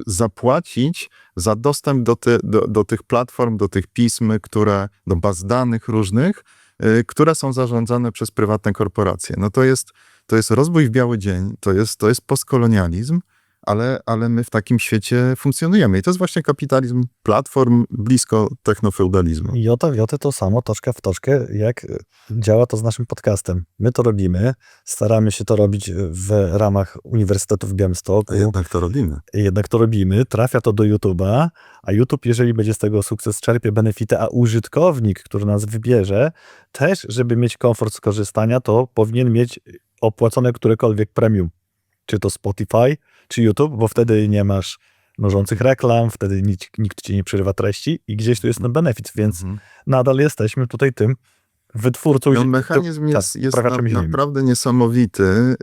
zapłacić za dostęp do tych platform, do tych pism, do baz danych różnych, które są zarządzane przez prywatne korporacje. No to jest rozwój w biały dzień, to jest postkolonializm, ale my w takim świecie funkcjonujemy. I to jest właśnie kapitalizm platform blisko technofeudalizmu. Jota w jotę to samo, toczka w toczkę, jak działa to z naszym podcastem. My to robimy, staramy się to robić w ramach Uniwersytetu w Białymstoku. Jednak to robimy. Trafia to do YouTube'a, a YouTube, jeżeli będzie z tego sukces, czerpie benefity, a użytkownik, który nas wybierze, też, żeby mieć komfort skorzystania, to powinien mieć opłacone którekolwiek premium. Czy to Spotify, czy YouTube, bo wtedy nie masz mnożących reklam, wtedy nikt ci nie przerywa treści i gdzieś tu jest ten benefit, więc nadal jesteśmy tutaj tym wytwórcą. No, mechanizm jest naprawdę niesamowity.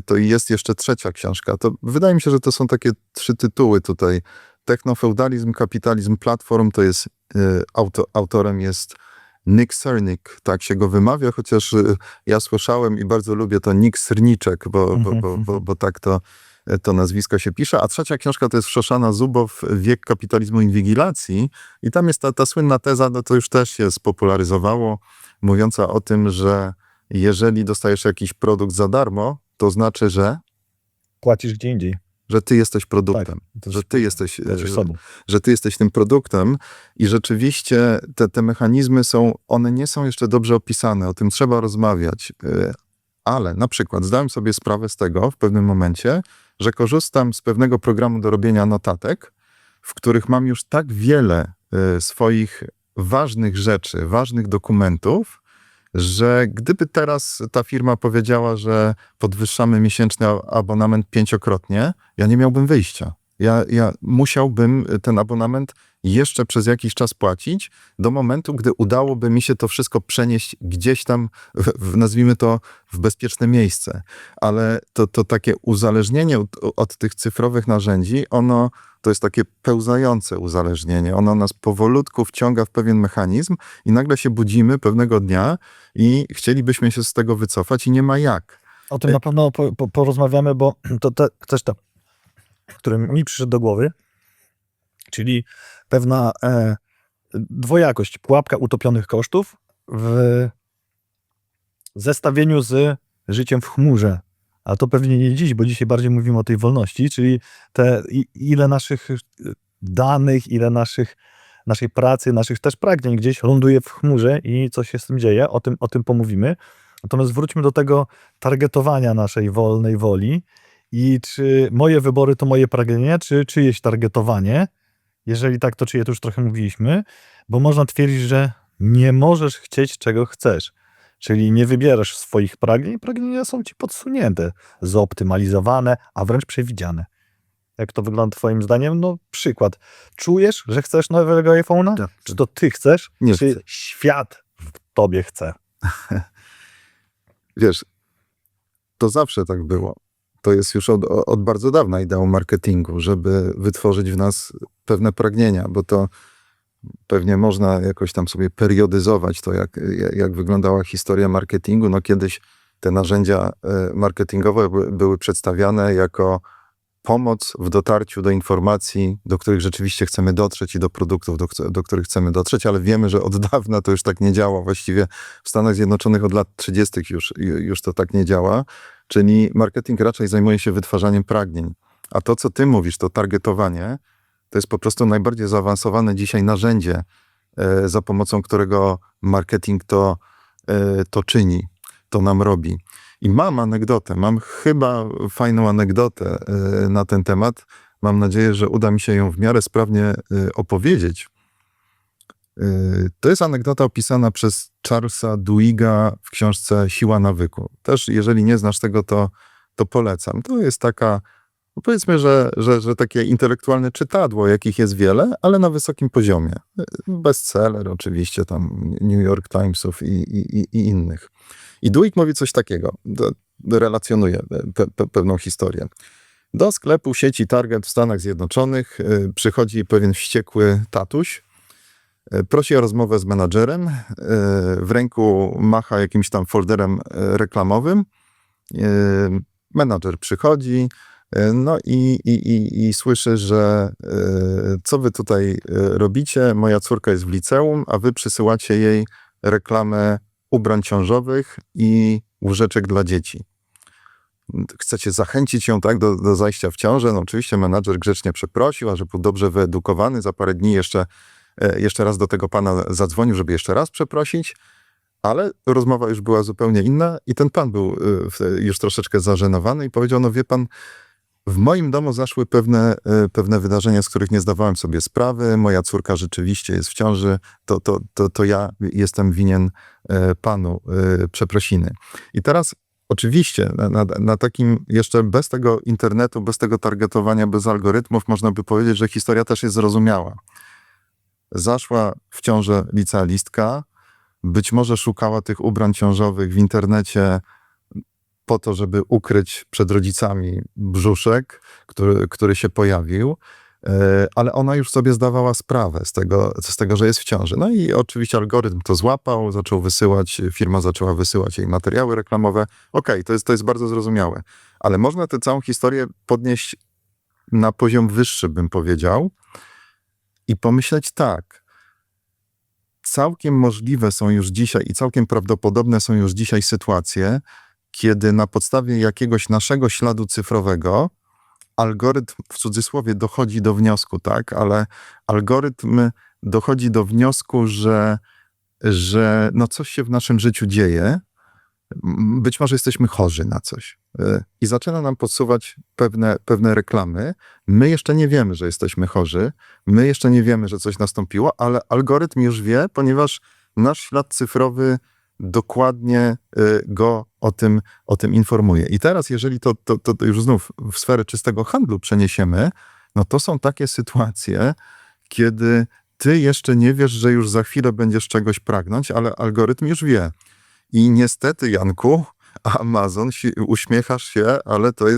To jest jeszcze trzecia książka. To wydaje mi się, że to są takie 3 tytuły tutaj. Technofeudalizm, kapitalizm platform, to jest autorem jest Nick Cernick, tak się go wymawia, chociaż ja słyszałem i bardzo lubię to Nick Cerniczek, bo tak to nazwisko się pisze. A trzecia książka to jest Szoszana Zubow, Wiek kapitalizmu inwigilacji. I tam jest ta słynna teza, to już też się spopularyzowało, mówiąca o tym, że jeżeli dostajesz jakiś produkt za darmo, to znaczy, że płacisz gdzie indziej. Że ty jesteś produktem, tak, że ty jesteś tym produktem i rzeczywiście te mechanizmy one nie są jeszcze dobrze opisane, o tym trzeba rozmawiać, ale na przykład zdałem sobie sprawę z tego w pewnym momencie, że korzystam z pewnego programu do robienia notatek, w których mam już tak wiele swoich ważnych rzeczy, ważnych dokumentów że gdyby teraz ta firma powiedziała, że podwyższamy miesięczny abonament 5-krotnie, ja nie miałbym wyjścia. Ja musiałbym ten abonament jeszcze przez jakiś czas płacić, do momentu, gdy udałoby mi się to wszystko przenieść gdzieś tam, nazwijmy to, w bezpieczne miejsce. Ale to takie uzależnienie od tych cyfrowych narzędzi, to jest takie pełzające uzależnienie. Ono nas powolutku wciąga w pewien mechanizm i nagle się budzimy pewnego dnia i chcielibyśmy się z tego wycofać i nie ma jak. O tym na pewno porozmawiamy, bo to też to, który mi przyszedł do głowy, czyli pewna dwojakość, pułapka utopionych kosztów w zestawieniu z życiem w chmurze. A to pewnie nie dziś, bo dzisiaj bardziej mówimy o tej wolności, czyli ile naszych danych, ile naszej pracy, naszych też pragnień gdzieś ląduje w chmurze i co się z tym dzieje, o tym pomówimy. Natomiast wróćmy do tego targetowania naszej wolnej woli i czy moje wybory to moje pragnienia, czy czyjeś targetowanie. Jeżeli tak, to czyje to już trochę mówiliśmy, bo można twierdzić, że nie możesz chcieć, czego chcesz. Czyli nie wybierasz swoich pragnień, pragnienia są ci podsunięte, zoptymalizowane, a wręcz przewidziane. Jak to wygląda twoim zdaniem? No przykład. Czujesz, że chcesz nowego iPhone'a? Tak. Czy to ty chcesz? Nie czy chcę. świat w tobie chce? Wiesz, to zawsze tak było. To jest już od bardzo dawna ideą marketingu, żeby wytworzyć w nas pewne pragnienia, bo to pewnie można jakoś tam sobie periodyzować to, jak wyglądała historia marketingu. No kiedyś te narzędzia marketingowe były przedstawiane jako pomoc w dotarciu do informacji, do których rzeczywiście chcemy dotrzeć i do produktów, do których chcemy dotrzeć, ale wiemy, że od dawna to już tak nie działa. Właściwie w Stanach Zjednoczonych od lat 30. już to tak nie działa. Czyli marketing raczej zajmuje się wytwarzaniem pragnień. A to, co ty mówisz, to targetowanie, to jest po prostu najbardziej zaawansowane dzisiaj narzędzie, za pomocą którego marketing to czyni, to nam robi. I mam chyba fajną anegdotę na ten temat. Mam nadzieję, że uda mi się ją w miarę sprawnie opowiedzieć. To jest anegdota opisana przez Charlesa Duhiga w książce Siła nawyku. Też jeżeli nie znasz tego, to polecam. To jest taka, no powiedzmy, że takie intelektualne czytadło, jakich jest wiele, ale na wysokim poziomie. Bestseller oczywiście, tam New York Timesów i innych. I Duhigg mówi coś takiego, relacjonuje pewną historię. Do sklepu sieci Target w Stanach Zjednoczonych przychodzi pewien wściekły tatuś, prosi o rozmowę z menadżerem, w ręku macha jakimś tam folderem reklamowym. Menadżer przychodzi, no i słyszy, że co wy tutaj robicie? Moja córka jest w liceum, a wy przysyłacie jej reklamę ubrań ciążowych i łóżeczek dla dzieci. Chcecie zachęcić ją tak do zajścia w ciążę. No oczywiście menadżer grzecznie przeprosił, a że był dobrze wyedukowany, za parę dni jeszcze raz do tego pana zadzwonił, żeby jeszcze raz przeprosić, ale rozmowa już była zupełnie inna i ten pan był już troszeczkę zażenowany i powiedział, no wie pan, w moim domu zaszły pewne wydarzenia, z których nie zdawałem sobie sprawy. Moja córka rzeczywiście jest w ciąży. To ja jestem winien panu przeprosiny. I teraz oczywiście na takim jeszcze bez tego internetu, bez tego targetowania, bez algorytmów można by powiedzieć, że historia też jest zrozumiała. Zaszła w ciążę licealistka, być może szukała tych ubrań ciążowych w internecie po to, żeby ukryć przed rodzicami brzuszek, który się pojawił, ale ona już sobie zdawała sprawę z tego, że jest w ciąży. No i oczywiście algorytm to złapał, firma zaczęła wysyłać jej materiały reklamowe. Okej, to jest bardzo zrozumiałe, ale można tę całą historię podnieść na poziom wyższy, bym powiedział, i pomyśleć tak, całkiem możliwe są już dzisiaj i całkiem prawdopodobne są już dzisiaj sytuacje, kiedy na podstawie jakiegoś naszego śladu cyfrowego algorytm, w cudzysłowie, dochodzi do wniosku, tak, ale algorytm dochodzi do wniosku, że no coś się w naszym życiu dzieje, być może jesteśmy chorzy na coś i zaczyna nam podsuwać pewne reklamy. My jeszcze nie wiemy, że jesteśmy chorzy, my jeszcze nie wiemy, że coś nastąpiło, ale algorytm już wie, ponieważ nasz ślad cyfrowy dokładnie go o tym informuje. I teraz, jeżeli to już znów w sferę czystego handlu przeniesiemy, no to są takie sytuacje, kiedy ty jeszcze nie wiesz, że już za chwilę będziesz czegoś pragnąć, ale algorytm już wie. I niestety, Janku, Amazon, uśmiechasz się, ale to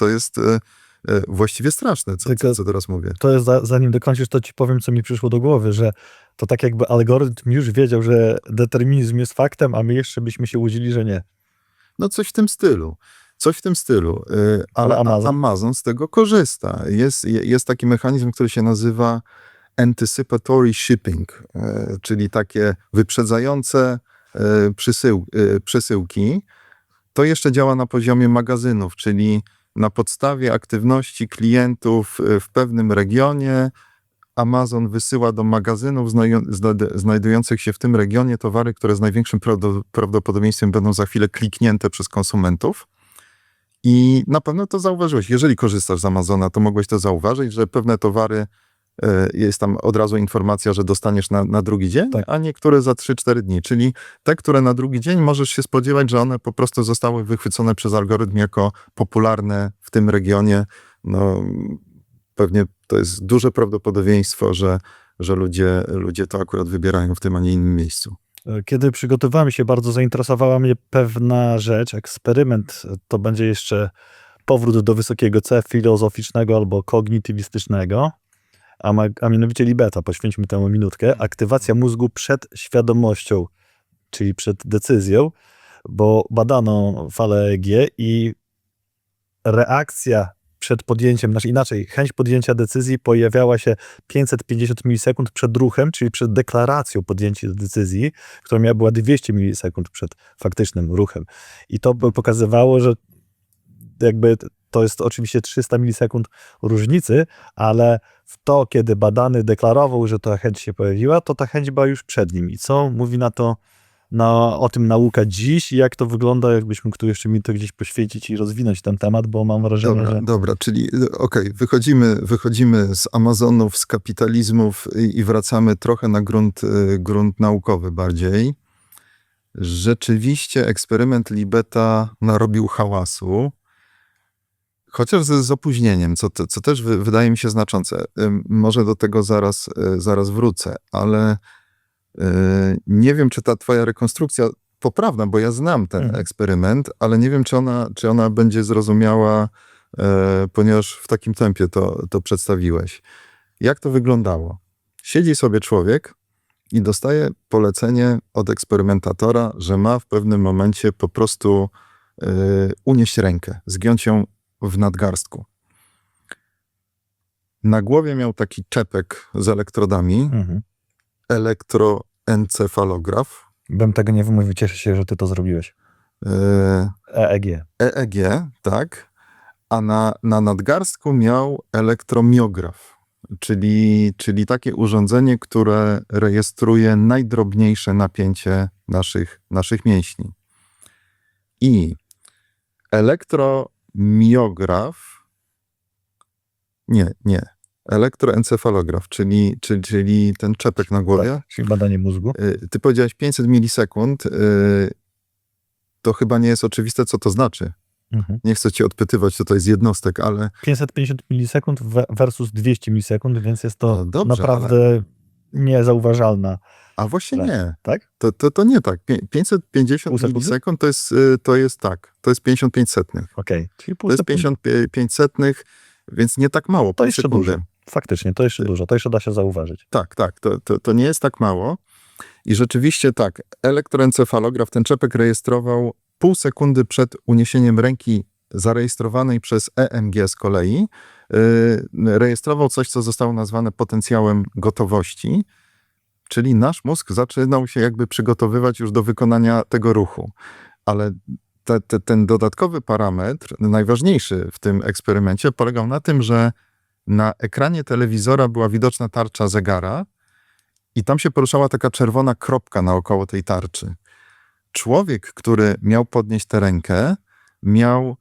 jest właściwie straszne, co teraz mówię. To jest, zanim dokończysz, to ci powiem, co mi przyszło do głowy, że to tak jakby algorytm już wiedział, że determinizm jest faktem, a my jeszcze byśmy się łudzili, że nie. No coś w tym stylu. Coś w tym stylu. Ale Amazon z tego korzysta. Jest taki mechanizm, który się nazywa anticipatory shipping, czyli takie wyprzedzające przesyłki. To jeszcze działa na poziomie magazynów, czyli na podstawie aktywności klientów w pewnym regionie Amazon wysyła do magazynów znajdujących się w tym regionie towary, które z największym prawdopodobieństwem będą za chwilę kliknięte przez konsumentów. I na pewno to zauważyłeś. Jeżeli korzystasz z Amazona, to mogłeś to zauważyć, że pewne towary, jest tam od razu informacja, że dostaniesz na drugi dzień, tak, a niektóre za 3-4 dni. Czyli te, które na drugi dzień, możesz się spodziewać, że one po prostu zostały wychwycone przez algorytm jako popularne w tym regionie. No, pewnie to jest duże prawdopodobieństwo, że ludzie to akurat wybierają w tym, a nie innym miejscu. Kiedy przygotowałem się, bardzo zainteresowała mnie pewna rzecz, eksperyment. To będzie jeszcze powrót do wysokiego C, filozoficznego albo kognitywistycznego, a mianowicie Libeta, poświęćmy temu minutkę. Aktywacja mózgu przed świadomością, czyli przed decyzją, bo badano falę EEG i reakcja przed podjęciem, znaczy inaczej, chęć podjęcia decyzji pojawiała się 550 milisekund przed ruchem, czyli przed deklaracją podjęcia decyzji, która była 200 milisekund przed faktycznym ruchem. I to pokazywało, że jakby to jest oczywiście 300 milisekund różnicy, ale w to, kiedy badany deklarował, że ta chęć się pojawiła, to ta chęć była już przed nim. I co mówi o tym nauka dziś i jak to wygląda, jakbyśmy tu jeszcze mi to gdzieś poświecić i rozwinąć ten temat, bo mam wrażenie, że... Dobra, czyli wychodzimy z Amazonów, z kapitalizmów i wracamy trochę na grunt naukowy bardziej. Rzeczywiście eksperyment Libeta narobił hałasu, chociaż z opóźnieniem, co też wydaje mi się znaczące. Może do tego zaraz wrócę, ale nie wiem, czy ta twoja rekonstrukcja poprawna, bo ja znam ten eksperyment, ale nie wiem, czy ona będzie zrozumiała, ponieważ w takim tempie to przedstawiłeś. Jak to wyglądało? Siedzi sobie człowiek i dostaje polecenie od eksperymentatora, że ma w pewnym momencie po prostu unieść rękę, zgiąć ją w nadgarstku. Na głowie miał taki czepek z elektrodami, elektroencefalograf. Bym tego nie wymówił, cieszę się, że ty to zrobiłeś. EEG. EEG, tak. A na nadgarstku miał elektromiograf, czyli takie urządzenie, które rejestruje najdrobniejsze napięcie naszych mięśni. I elektromiograf, elektroencefalograf, czyli ten czepek na głowie. Tak, czyli badanie mózgu. Ty powiedziałeś 500 milisekund, to chyba nie jest oczywiste, co to znaczy. Nie chcę cię odpytywać, co to jest jednostek, ale... 550 milisekund versus 200 milisekund, więc jest to dobrze, naprawdę niezauważalna. A właśnie nie. Tak? To nie tak. 550 milisekund to jest tak. To jest 55 setnych. Okej. Czyli to jest 55 setnych, więc nie tak mało. To jeszcze dużo. Faktycznie, to jeszcze dużo. To jeszcze da się zauważyć. Tak. To nie jest tak mało. I rzeczywiście tak, elektroencefalograf, ten czepek rejestrował pół sekundy przed uniesieniem ręki zarejestrowanej przez EMG z kolei, rejestrował coś, co zostało nazwane potencjałem gotowości, czyli nasz mózg zaczynał się jakby przygotowywać już do wykonania tego ruchu. Ale ten dodatkowy parametr, najważniejszy w tym eksperymencie, polegał na tym, że na ekranie telewizora była widoczna tarcza zegara i tam się poruszała taka czerwona kropka naokoło tej tarczy. Człowiek, który miał podnieść tę rękę, miał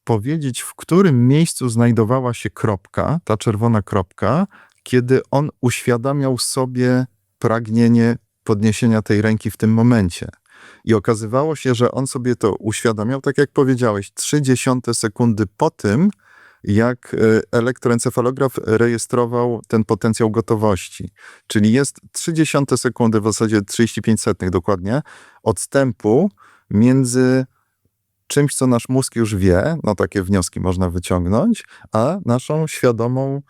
powiedzieć, w którym miejscu znajdowała się kropka, ta czerwona kropka, kiedy on uświadamiał sobie pragnienie podniesienia tej ręki w tym momencie. I okazywało się, że on sobie to uświadamiał, tak jak powiedziałeś, 0,3 sekundy po tym, jak elektroencefalograf rejestrował ten potencjał gotowości. Czyli jest 0,3 sekundy, w zasadzie 35 setnych dokładnie, odstępu między czymś, co nasz mózg już wie, no takie wnioski można wyciągnąć, a naszą świadomą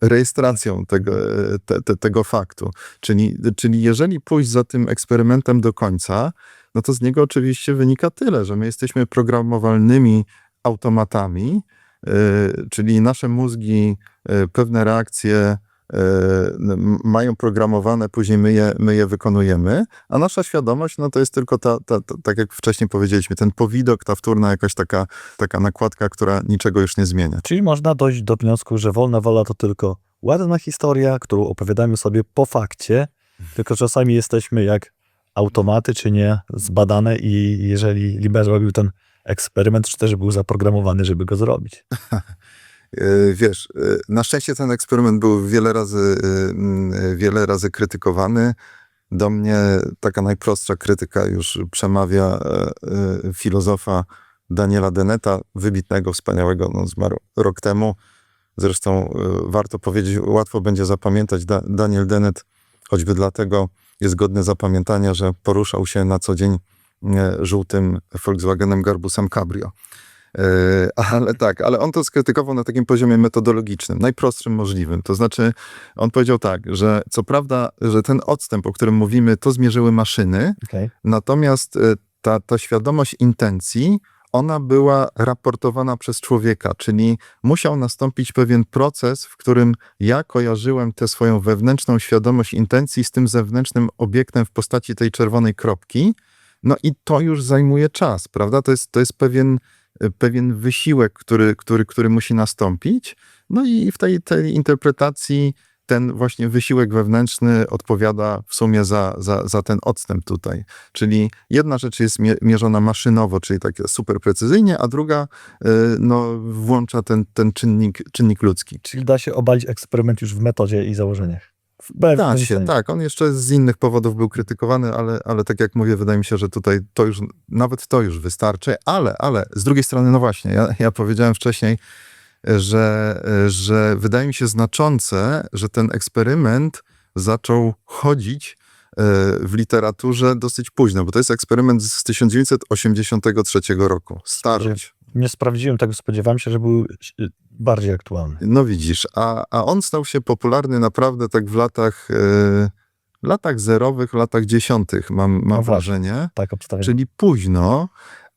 rejestracją tego faktu. Czyli jeżeli pójść za tym eksperymentem do końca, no to z niego oczywiście wynika tyle, że my jesteśmy programowalnymi automatami, czyli nasze mózgi pewne reakcje mają programowane, później my je wykonujemy, a nasza świadomość, no to jest tylko tak jak wcześniej powiedzieliśmy, ten powidok, ta wtórna jakaś taka nakładka, która niczego już nie zmienia. Czyli można dojść do wniosku, że wolna wola to tylko ładna historia, którą opowiadamy sobie po fakcie, tylko czasami jesteśmy jak automaty, czy nie, zbadane i jeżeli Liber robił ten eksperyment, czy też był zaprogramowany, żeby go zrobić. Wiesz, na szczęście ten eksperyment był wiele razy krytykowany. Do mnie taka najprostsza krytyka już przemawia filozofa Daniela Dennetta, wybitnego, wspaniałego, no zmarł rok temu. Zresztą warto powiedzieć, łatwo będzie zapamiętać Daniel Dennett, choćby dlatego jest godny zapamiętania, że poruszał się na co dzień żółtym Volkswagenem Garbusem Cabrio. Ale on to skrytykował na takim poziomie metodologicznym, najprostszym możliwym. To znaczy, on powiedział tak, że co prawda, że ten odstęp, o którym mówimy, to zmierzyły maszyny, natomiast ta świadomość intencji, ona była raportowana przez człowieka, czyli musiał nastąpić pewien proces, w którym ja kojarzyłem tę swoją wewnętrzną świadomość intencji z tym zewnętrznym obiektem w postaci tej czerwonej kropki, no i to już zajmuje czas, prawda? To jest pewien wysiłek, który musi nastąpić. No i w tej interpretacji ten właśnie wysiłek wewnętrzny odpowiada w sumie za ten odstęp tutaj. Czyli jedna rzecz jest mierzona maszynowo, czyli tak super precyzyjnie, a druga no, włącza ten czynnik ludzki. Czyli da się obalić eksperyment już w metodzie i założeniach. Da się, tak. On jeszcze z innych powodów był krytykowany, ale tak jak mówię, wydaje mi się, że tutaj nawet to już wystarczy, ale z drugiej strony, no właśnie, ja powiedziałem wcześniej, że wydaje mi się znaczące, że ten eksperyment zaczął chodzić w literaturze dosyć późno, bo to jest eksperyment z 1983 roku. Starość. Nie sprawdziłem tego, spodziewałem się, że był bardziej aktualny. No widzisz, a on stał się popularny naprawdę tak w latach zerowych, latach 10. mam wrażenie. Tak, obstawiam. Czyli późno,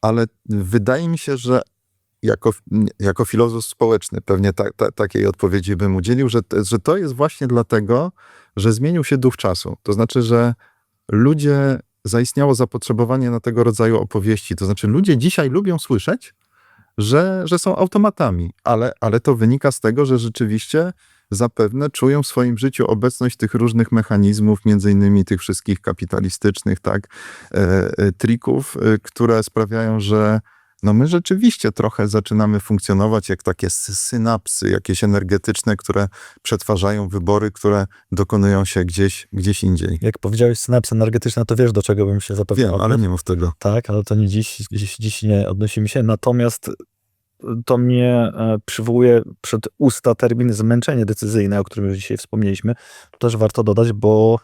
ale wydaje mi się, że jako filozof społeczny pewnie takiej odpowiedzi bym udzielił, że to jest właśnie dlatego, że zmienił się duch czasu. To znaczy, że zaistniało zapotrzebowanie na tego rodzaju opowieści. To znaczy ludzie dzisiaj lubią słyszeć, że są automatami, ale to wynika z tego, że rzeczywiście zapewne czują w swoim życiu obecność tych różnych mechanizmów, między innymi tych wszystkich kapitalistycznych, trików, które sprawiają, że no my rzeczywiście trochę zaczynamy funkcjonować jak takie synapsy jakieś energetyczne, które przetwarzają wybory, które dokonują się gdzieś indziej. Jak powiedziałeś synapsy energetyczne, to wiesz, do czego bym się zapewne Wiem, ale nie mów tego. Tak, ale to nie dziś nie odnosimy się. Natomiast to mnie przywołuje przed usta termin zmęczenie decyzyjne, o którym już dzisiaj wspomnieliśmy. To też warto dodać, bo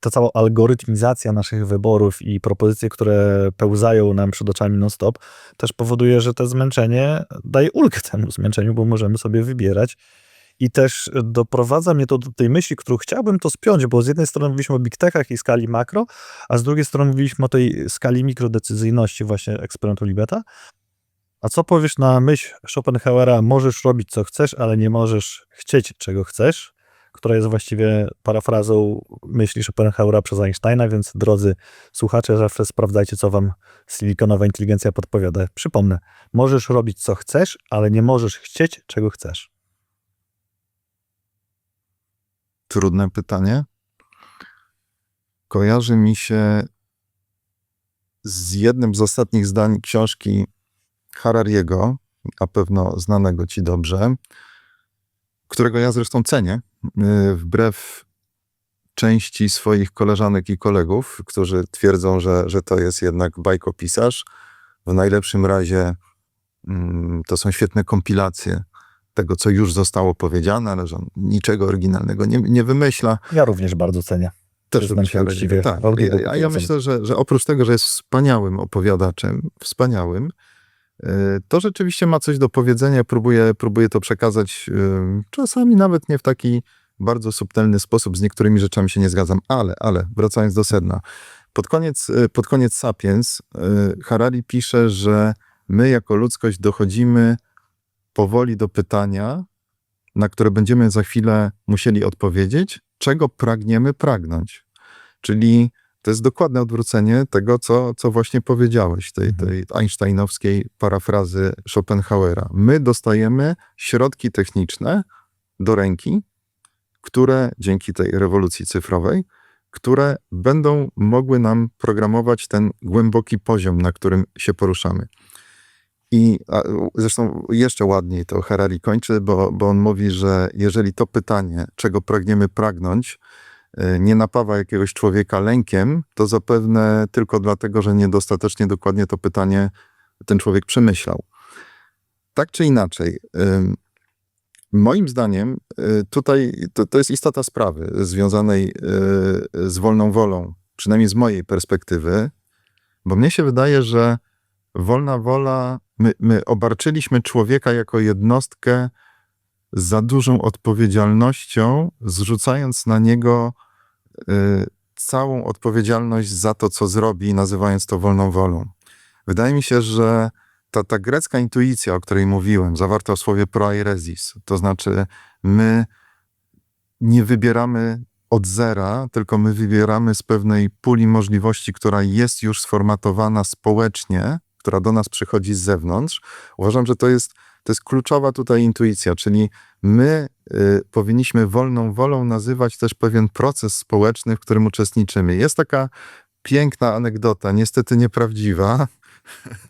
ta cała algorytmizacja naszych wyborów i propozycje, które pełzają nam przed oczami non-stop, też powoduje, że to zmęczenie daje ulgę temu zmęczeniu, bo możemy sobie wybierać. I też doprowadza mnie to do tej myśli, którą chciałbym to spiąć, bo z jednej strony mówiliśmy o big techach i skali makro, a z drugiej strony mówiliśmy o tej skali mikrodecyzyjności właśnie eksperymentu Libeta. A co powiesz na myśl Schopenhauera, możesz robić co chcesz, ale nie możesz chcieć czego chcesz, która jest właściwie parafrazą myśli Schopenhauera przez Einsteina, więc drodzy słuchacze, zawsze sprawdzajcie, co wam silikonowa inteligencja podpowiada. Przypomnę, możesz robić co chcesz, ale nie możesz chcieć czego chcesz. Trudne pytanie. Kojarzy mi się z jednym z ostatnich zdań książki Harariego, a pewno znanego ci dobrze, którego ja zresztą cenię, wbrew części swoich koleżanek i kolegów, którzy twierdzą, że to jest jednak bajkopisarz. W najlepszym razie to są świetne kompilacje tego, co już zostało powiedziane, ale że on niczego oryginalnego nie wymyśla. Ja również bardzo cenię. Też Przyznam się uczciwie. tak. Audiobooku A ja ocenię. myślę, że oprócz tego, że jest wspaniałym opowiadaczem, to rzeczywiście ma coś do powiedzenia, próbuje to przekazać, czasami nawet nie w taki bardzo subtelny sposób, z niektórymi rzeczami się nie zgadzam, ale wracając do sedna. Pod koniec Sapiens Harari pisze, że my jako ludzkość dochodzimy powoli do pytania, na które będziemy za chwilę musieli odpowiedzieć, czego pragniemy pragnąć. Czyli to jest dokładne odwrócenie tego, co właśnie powiedziałeś, tej einsteinowskiej parafrazy Schopenhauera. My dostajemy środki techniczne do ręki, które dzięki tej rewolucji cyfrowej, które będą mogły nam programować ten głęboki poziom, na którym się poruszamy. Zresztą jeszcze ładniej to Harari kończy, bo on mówi, że jeżeli to pytanie, czego pragniemy pragnąć, nie napawa jakiegoś człowieka lękiem, to zapewne tylko dlatego, że niedostatecznie dokładnie to pytanie ten człowiek przemyślał. Tak czy inaczej, moim zdaniem tutaj to jest istota sprawy związanej z wolną wolą, przynajmniej z mojej perspektywy, bo mnie się wydaje, że wolna wola, my obarczyliśmy człowieka jako jednostkę za dużą odpowiedzialnością, zrzucając na niego całą odpowiedzialność za to, co zrobi, nazywając to wolną wolą. Wydaje mi się, że ta grecka intuicja, o której mówiłem, zawarta w słowie proairesis, to znaczy my nie wybieramy od zera, tylko my wybieramy z pewnej puli możliwości, która jest już sformatowana społecznie, która do nas przychodzi z zewnątrz. Uważam, że to jest kluczowa tutaj intuicja, czyli my powinniśmy wolną wolą nazywać też pewien proces społeczny, w którym uczestniczymy. Jest taka piękna anegdota, niestety nieprawdziwa,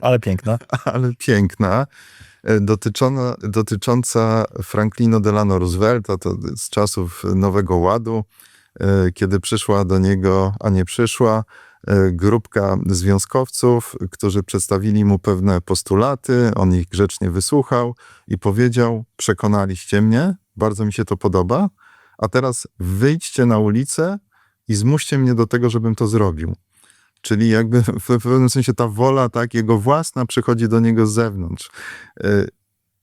Ale piękna. ale piękna, dotycząca Franklina Delano Roosevelta, to z czasów Nowego Ładu, kiedy przyszła do niego, a nie przyszła, grupka związkowców, którzy przedstawili mu pewne postulaty, on ich grzecznie wysłuchał i powiedział: przekonaliście mnie, bardzo mi się to podoba, a teraz wyjdźcie na ulicę i zmuście mnie do tego, żebym to zrobił. Czyli jakby w pewnym sensie ta wola, tak, jego własna przychodzi do niego z zewnątrz.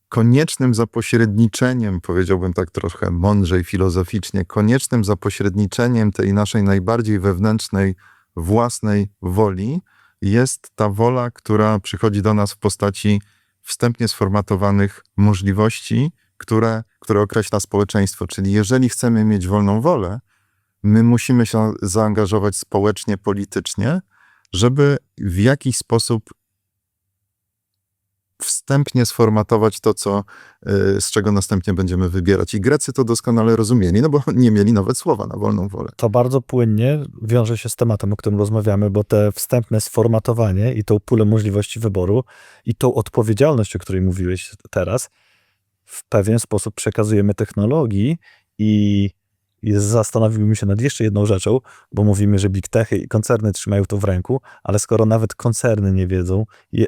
Koniecznym zapośredniczeniem, powiedziałbym tak trochę mądrzej filozoficznie, koniecznym zapośredniczeniem tej naszej najbardziej wewnętrznej, własnej woli jest ta wola, która przychodzi do nas w postaci wstępnie sformatowanych możliwości, które określa społeczeństwo. Czyli jeżeli chcemy mieć wolną wolę, my musimy się zaangażować społecznie, politycznie, żeby w jakiś sposób wstępnie sformatować to, z czego następnie będziemy wybierać. I Grecy to doskonale rozumieli, no bo nie mieli nawet słowa na wolną wolę. To bardzo płynnie wiąże się z tematem, o którym rozmawiamy, bo te wstępne sformatowanie i tą pulę możliwości wyboru i tą odpowiedzialność, o której mówiłeś teraz, w pewien sposób przekazujemy technologii i zastanowiłbym się nad jeszcze jedną rzeczą, bo mówimy, że big techy i koncerny trzymają to w ręku, ale skoro nawet koncerny nie wiedzą,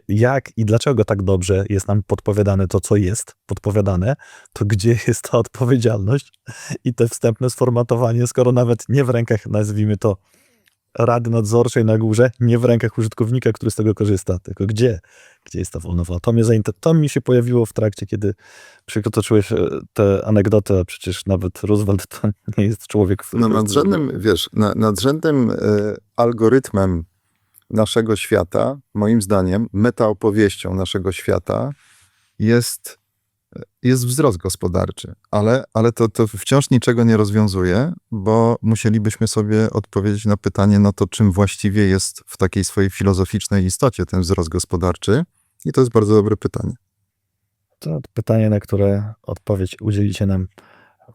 jak i dlaczego tak dobrze jest nam podpowiadane to, co jest podpowiadane, to gdzie jest ta odpowiedzialność i te wstępne sformatowanie, skoro nawet nie w rękach, nazwijmy to, rady nadzorczej na górze, nie w rękach użytkownika, który z tego korzysta, tylko gdzie jest ta wolna wola. To mi się pojawiło w trakcie, kiedy przytoczyłeś tę anegdotę, a przecież nawet Roosevelt to nie jest człowiek... No nadrzędnym algorytmem naszego świata, moim zdaniem, metaopowieścią naszego świata jest wzrost gospodarczy, ale to wciąż niczego nie rozwiązuje, bo musielibyśmy sobie odpowiedzieć na pytanie, no to czym właściwie jest w takiej swojej filozoficznej istocie ten wzrost gospodarczy? I to jest bardzo dobre pytanie. To pytanie, na które odpowiedź udzielicie nam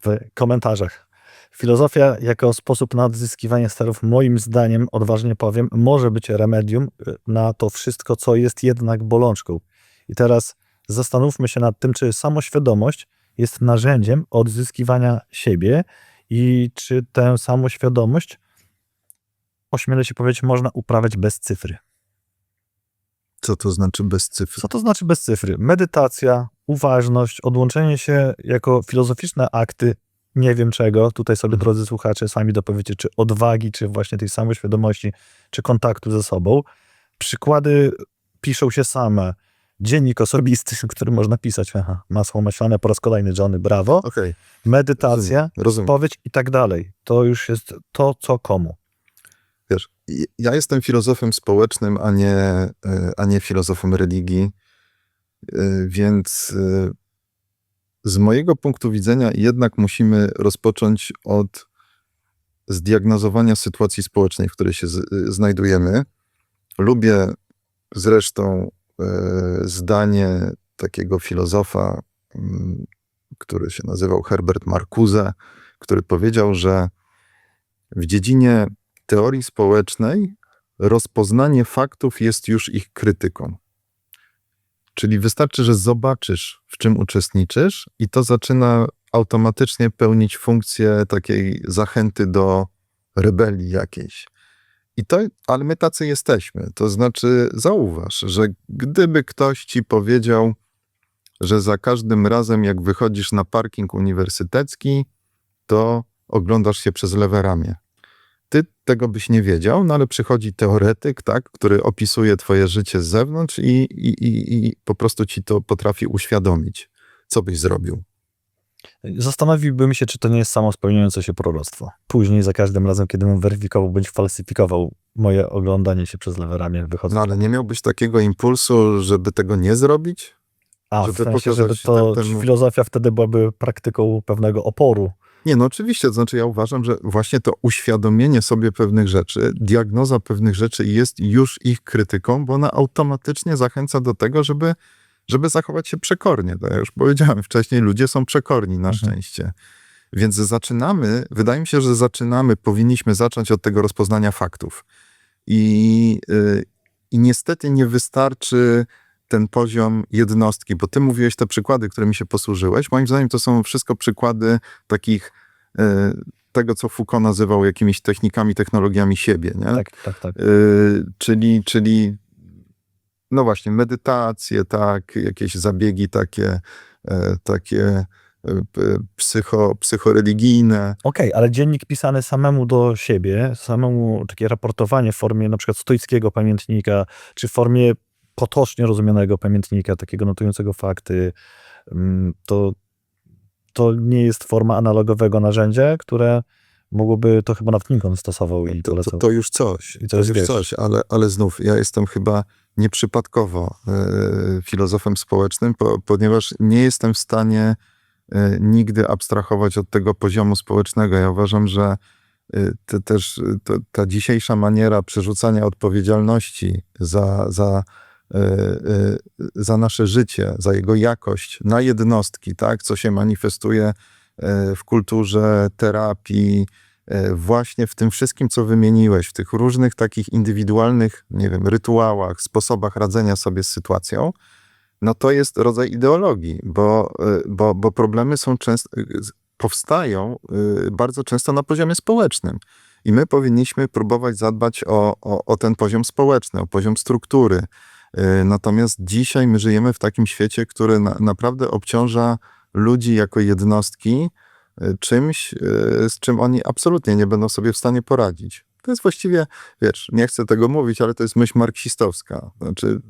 w komentarzach. Filozofia jako sposób na odzyskiwanie sterów, moim zdaniem, odważnie powiem, może być remedium na to wszystko, co jest jednak bolączką. I teraz zastanówmy się nad tym, czy samoświadomość jest narzędziem odzyskiwania siebie I czy tę samoświadomość, ośmielę się powiedzieć, można uprawiać bez cyfry? Co to znaczy bez cyfr? Co to znaczy bez cyfry? Medytacja, uważność, odłączenie się jako filozoficzne akty, nie wiem czego, tutaj sobie, drodzy słuchacze, sami dopowiecie, czy odwagi, czy właśnie tej samoświadomości, czy kontaktu ze sobą. Przykłady piszą się same. Dziennik osobisty, który można pisać. Aha, masło maślane po raz kolejny, Johnny, brawo. Okej. Medytacja, Rozumiem. spowiedź i tak dalej. To już jest to, co komu. Wiesz, ja jestem filozofem społecznym, a nie filozofem religii, więc z mojego punktu widzenia jednak musimy rozpocząć od zdiagnozowania sytuacji społecznej, w której się znajdujemy. Lubię zresztą zdanie takiego filozofa, który się nazywał Herbert Marcuse, który powiedział, że w dziedzinie teorii społecznej rozpoznanie faktów jest już ich krytyką. Czyli wystarczy, że zobaczysz, w czym uczestniczysz i to zaczyna automatycznie pełnić funkcję takiej zachęty do rebelii jakiejś. Ale my tacy jesteśmy. To znaczy zauważ, że gdyby ktoś ci powiedział, że za każdym razem jak wychodzisz na parking uniwersytecki, to oglądasz się przez lewe ramię. Ty tego byś nie wiedział, no ale przychodzi teoretyk, tak, który opisuje twoje życie z zewnątrz i po prostu ci to potrafi uświadomić. Co byś zrobił? Zastanowiłbym się, czy to nie jest samo spełniające się proroctwo. Później za każdym razem, kiedy bym weryfikował bądź falsyfikował moje oglądanie się przez lewe ramię, wychodząc. No ale nie miałbyś takiego impulsu, żeby tego nie zrobić? W sensie, żeby to filozofia wtedy byłaby praktyką pewnego oporu. Nie, no oczywiście, to znaczy ja uważam, że właśnie to uświadomienie sobie pewnych rzeczy, diagnoza pewnych rzeczy jest już ich krytyką, bo ona automatycznie zachęca do tego, żeby zachować się przekornie. Tak jak już powiedziałem wcześniej, ludzie są przekorni na szczęście. Więc wydaje mi się, że powinniśmy zacząć od tego rozpoznania faktów. I niestety nie wystarczy ten poziom jednostki, bo ty mówiłeś te przykłady, którymi się posłużyłeś. Moim zdaniem to są wszystko przykłady takich, tego co Foucault nazywał jakimiś technikami, technologiami siebie, nie? Tak. Czyli no właśnie, medytacje, tak, jakieś zabiegi takie psychoreligijne. Okej, ale dziennik pisany samemu do siebie, samemu takie raportowanie w formie na przykład stoickiego pamiętnika, czy w formie potocznie rozumianego pamiętnika, takiego notującego fakty, to nie jest forma analogowego narzędzia, które mogłoby, to chyba nawet Nikon stosował i polecał. To już coś, I to jest, wiesz, coś, ale znów ja jestem chyba nieprzypadkowo filozofem społecznym, ponieważ nie jestem w stanie nigdy abstrahować od tego poziomu społecznego. Ja uważam, że ta dzisiejsza maniera przerzucania odpowiedzialności za nasze życie, za jego jakość na jednostki, tak, co się manifestuje w kulturze, terapii, właśnie w tym wszystkim, co wymieniłeś, w tych różnych takich indywidualnych, nie wiem, rytuałach, sposobach radzenia sobie z sytuacją, no to jest rodzaj ideologii, bo problemy powstają bardzo często na poziomie społecznym. I my powinniśmy próbować zadbać o ten poziom społeczny, o poziom struktury. Natomiast dzisiaj my żyjemy w takim świecie, który naprawdę obciąża ludzi jako jednostki czymś, z czym oni absolutnie nie będą sobie w stanie poradzić. To jest właściwie, wiesz, nie chcę tego mówić, ale to jest myśl marksistowska. Znaczy,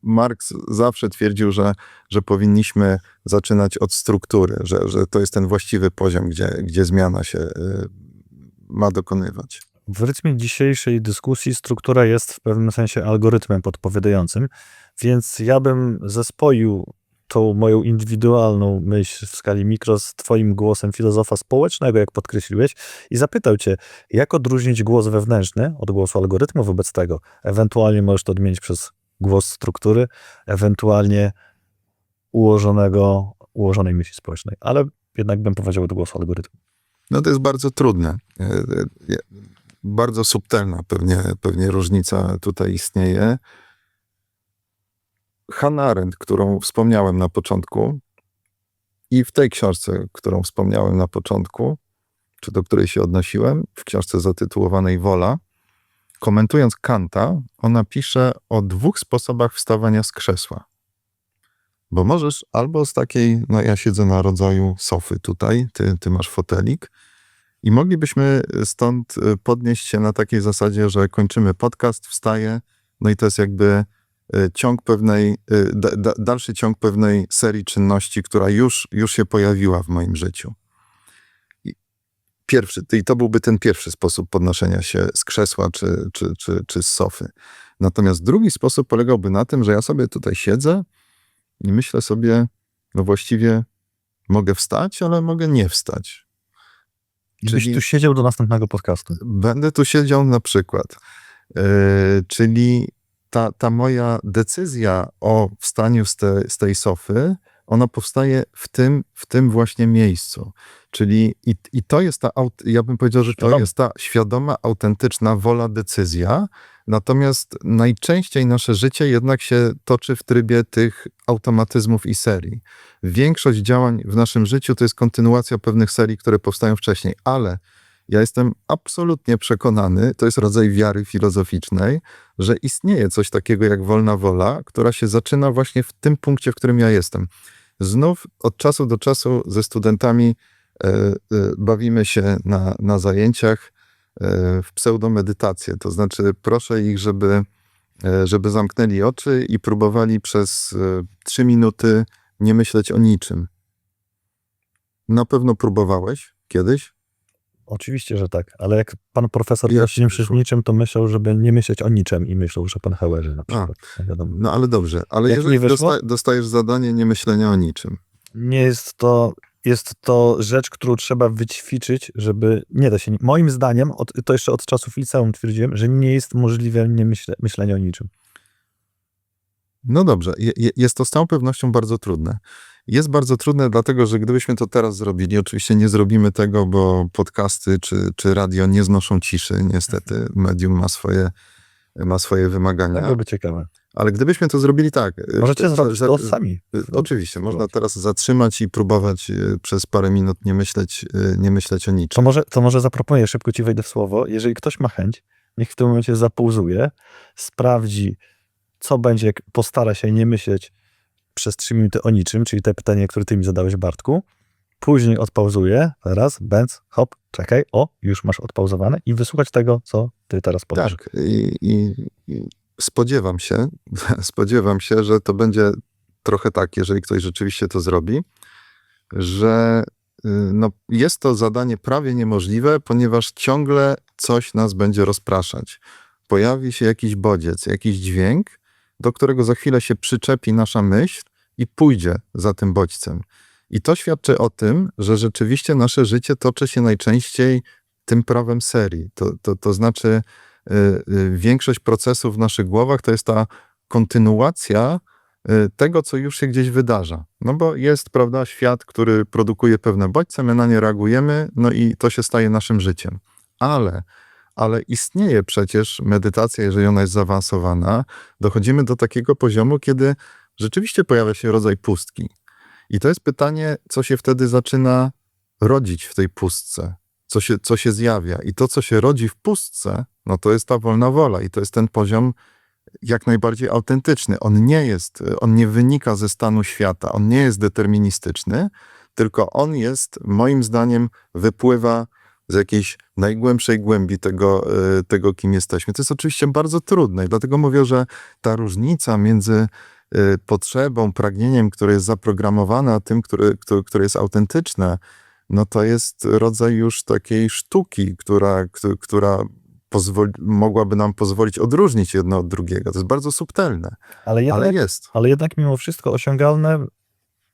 Marks zawsze twierdził, że powinniśmy zaczynać od struktury, że to jest ten właściwy poziom, gdzie zmiana się ma dokonywać. W rytmie dzisiejszej dyskusji struktura jest w pewnym sensie algorytmem podpowiadającym, więc ja bym zespoił tą moją indywidualną myśl w skali mikro z twoim głosem filozofa społecznego, jak podkreśliłeś, i zapytał cię, jak odróżnić głos wewnętrzny od głosu algorytmu wobec tego. Ewentualnie możesz to odmienić przez głos struktury, ewentualnie ułożonej myśli społecznej, ale jednak bym powiedział do głosu algorytmu. No to jest bardzo trudne. Bardzo subtelna pewnie różnica tutaj istnieje. Hannah Arendt, którą wspomniałem na początku i w tej książce, którą wspomniałem na początku, czy do której się odnosiłem, w książce zatytułowanej Wola, komentując Kanta, ona pisze o 2 sposobach wstawania z krzesła. Bo możesz albo z takiej, no ja siedzę na rodzaju sofy tutaj, ty masz fotelik i moglibyśmy stąd podnieść się na takiej zasadzie, że kończymy podcast, wstaję, no i to jest jakby ciąg pewnej, dalszy ciąg pewnej serii czynności, która już się pojawiła w moim życiu. I to byłby ten pierwszy sposób podnoszenia się z krzesła czy z sofy. Natomiast drugi sposób polegałby na tym, że ja sobie tutaj siedzę i myślę sobie, no właściwie mogę wstać, ale mogę nie wstać. Byś tu siedział do następnego podcastu. Będę tu siedział na przykład. Czyli ta moja decyzja o wstaniu z tej sofy, ona powstaje w tym właśnie miejscu. Czyli i to jest ja bym powiedział, że to jest ta świadoma, autentyczna wola, decyzja. Natomiast najczęściej nasze życie jednak się toczy w trybie tych automatyzmów i serii. Większość działań w naszym życiu to jest kontynuacja pewnych serii, które powstają wcześniej, ale ja jestem absolutnie przekonany, to jest rodzaj wiary filozoficznej, że istnieje coś takiego jak wolna wola, która się zaczyna właśnie w tym punkcie, w którym ja jestem. Znów od czasu do czasu ze studentami bawimy się na zajęciach w pseudomedytację. To znaczy proszę ich, żeby zamknęli oczy i próbowali przez 3 minuty nie myśleć o niczym. Na pewno próbowałeś kiedyś? Oczywiście, że tak, ale jak pan profesor nie myśleć o niczym, to myślał, żeby nie myśleć o niczym i myślał, że pan Heuerzy na przykład. No ale dobrze, ale Jak jeżeli wyszło? dostajesz zadanie nie myślenia o niczym. Nie jest to rzecz, którą trzeba wyćwiczyć, żeby nie da się. Moim zdaniem, to jeszcze od czasów liceum twierdziłem, że nie jest możliwe myślenie o niczym. No dobrze, jest to z całą pewnością bardzo trudne. Jest bardzo trudne, dlatego że gdybyśmy to teraz zrobili, oczywiście nie zrobimy tego, bo podcasty czy radio nie znoszą ciszy. Niestety medium ma swoje wymagania. Tak byłoby ciekawe. Ale gdybyśmy to zrobili tak... Możecie zrobić to sami. Oczywiście, można teraz zatrzymać i próbować przez parę minut nie myśleć o niczym. To może zaproponuję, szybko ci wejdę w słowo. Jeżeli ktoś ma chęć, niech w tym momencie zapauzuje, sprawdzi, co będzie, jak postara się nie myśleć przez 3 minuty o niczym, czyli te pytanie, które ty mi zadałeś, Bartku. Później odpauzuje, teraz, bęc, hop, czekaj, już masz odpauzowane i wysłuchać tego, co ty teraz powiesz. Tak, i spodziewam się, że to będzie trochę tak, jeżeli ktoś rzeczywiście to zrobi, że no, jest to zadanie prawie niemożliwe, ponieważ ciągle coś nas będzie rozpraszać. Pojawi się jakiś bodziec, jakiś dźwięk, do którego za chwilę się przyczepi nasza myśl i pójdzie za tym bodźcem. I to świadczy o tym, że rzeczywiście nasze życie toczy się najczęściej tym prawem serii. To znaczy większość procesów w naszych głowach to jest ta kontynuacja tego, co już się gdzieś wydarza. No bo jest, prawda, świat, który produkuje pewne bodźce, my na nie reagujemy, no i to się staje naszym życiem. Ale istnieje przecież medytacja, jeżeli ona jest zaawansowana, dochodzimy do takiego poziomu, kiedy rzeczywiście pojawia się rodzaj pustki. I to jest pytanie, co się wtedy zaczyna rodzić w tej pustce, co się zjawia. I to, co się rodzi w pustce, no to jest ta wolna wola i to jest ten poziom jak najbardziej autentyczny. On nie wynika ze stanu świata, on nie jest deterministyczny, tylko on jest, moim zdaniem, wypływa z jakiejś najgłębszej głębi tego, kim jesteśmy. To jest oczywiście bardzo trudne i dlatego mówię, że ta różnica między potrzebą, pragnieniem, które jest zaprogramowane, a tym, które jest autentyczne, no to jest rodzaj już takiej sztuki, która mogłaby nam pozwolić odróżnić jedno od drugiego. To jest bardzo subtelne, ale jest. Ale jednak mimo wszystko osiągalne,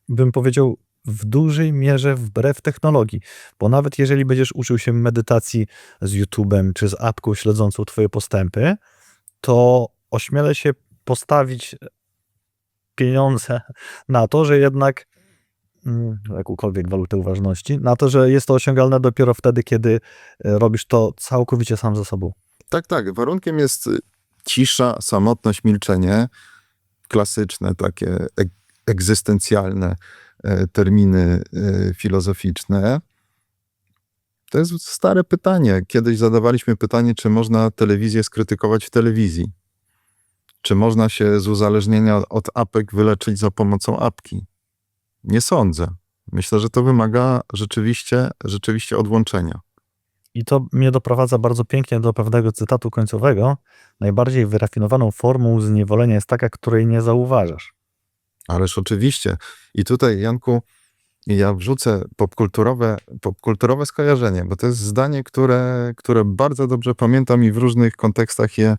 bym powiedział, w dużej mierze wbrew technologii. Bo nawet jeżeli będziesz uczył się medytacji z YouTube'em czy z apką śledzącą twoje postępy, to ośmielę się postawić pieniądze na to, że jednak jakąkolwiek walutę uważności, na to, że jest to osiągalne dopiero wtedy, kiedy robisz to całkowicie sam ze sobą. Tak. Warunkiem jest cisza, samotność, milczenie. Klasyczne, takie egzystencjalne terminy filozoficzne. To jest stare pytanie. Kiedyś zadawaliśmy pytanie, czy można telewizję skrytykować w telewizji. Czy można się z uzależnienia od apek wyleczyć za pomocą apki? Nie sądzę. Myślę, że to wymaga rzeczywiście odłączenia. I to mnie doprowadza bardzo pięknie do pewnego cytatu końcowego. Najbardziej wyrafinowaną formą zniewolenia jest taka, której nie zauważasz. Ależ oczywiście. I tutaj, Janku, ja wrzucę popkulturowe skojarzenie, bo to jest zdanie, które bardzo dobrze pamiętam i w różnych kontekstach je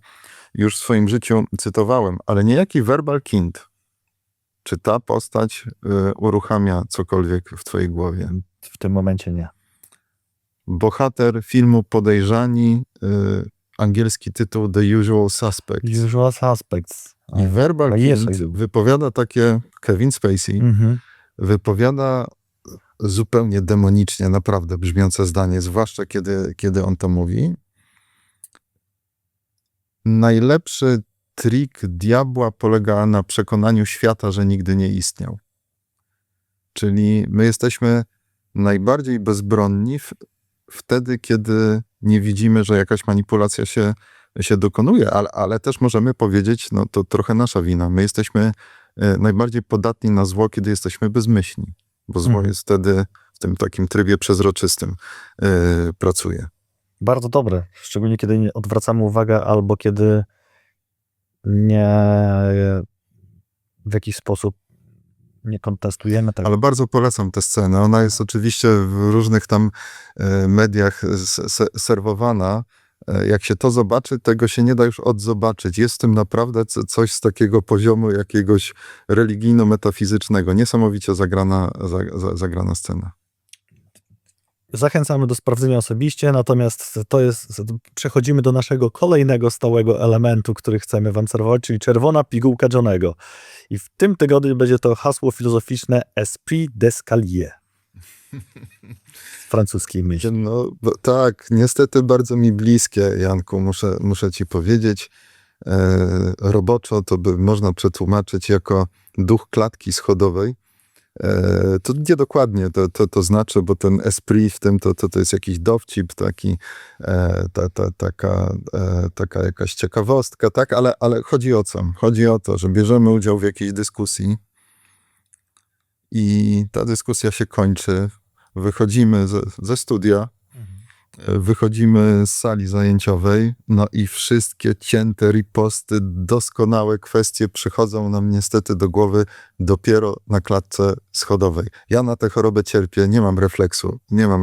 już w swoim życiu cytowałem. Ale niejaki Verbal Kint, czy ta postać uruchamia cokolwiek w twojej głowie? W tym momencie nie. Bohater filmu Podejrzani, angielski tytuł The Usual Suspects. Usual Suspects. I Verbal A jest, Kint Jezu. wypowiada takie, Kevin Spacey, wypowiada zupełnie demonicznie, naprawdę brzmiące zdanie, zwłaszcza kiedy on to mówi. Najlepszy trik diabła polega na przekonaniu świata, że nigdy nie istniał. Czyli my jesteśmy najbardziej bezbronni wtedy, kiedy nie widzimy, że jakaś manipulacja się dokonuje, ale też możemy powiedzieć, no to trochę nasza wina. My jesteśmy najbardziej podatni na zło, kiedy jesteśmy bezmyślni, bo zło jest wtedy w tym takim trybie przezroczystym pracuje. Bardzo dobre. Szczególnie kiedy nie odwracamy uwagę albo kiedy nie w jakiś sposób nie kontestujemy tego. Ale bardzo polecam tę scenę. Ona jest oczywiście w różnych tam mediach serwowana. Jak się to zobaczy, tego się nie da już odzobaczyć. Jest w tym naprawdę coś z takiego poziomu jakiegoś religijno-metafizycznego. Niesamowicie zagrana scena. Zachęcamy do sprawdzenia osobiście, natomiast przechodzimy do naszego kolejnego stałego elementu, który chcemy wam serwować, czyli czerwona pigułka Johnego. I w tym tygodniu będzie to hasło filozoficzne Esprit d'escalier. Francuskiej myśli. No tak, niestety bardzo mi bliskie, Janku, muszę ci powiedzieć. Roboczo to by można przetłumaczyć jako duch klatki schodowej. To niedokładnie to znaczy, bo ten esprit w tym to jest jakiś dowcip, taka jakaś ciekawostka, tak? Ale chodzi o co? Chodzi o to, że bierzemy udział w jakiejś dyskusji i ta dyskusja się kończy. Wychodzimy ze studia, wychodzimy z sali zajęciowej, no i wszystkie cięte riposty, doskonałe kwestie przychodzą nam niestety do głowy dopiero na klatce schodowej. Ja na tę chorobę cierpię, nie mam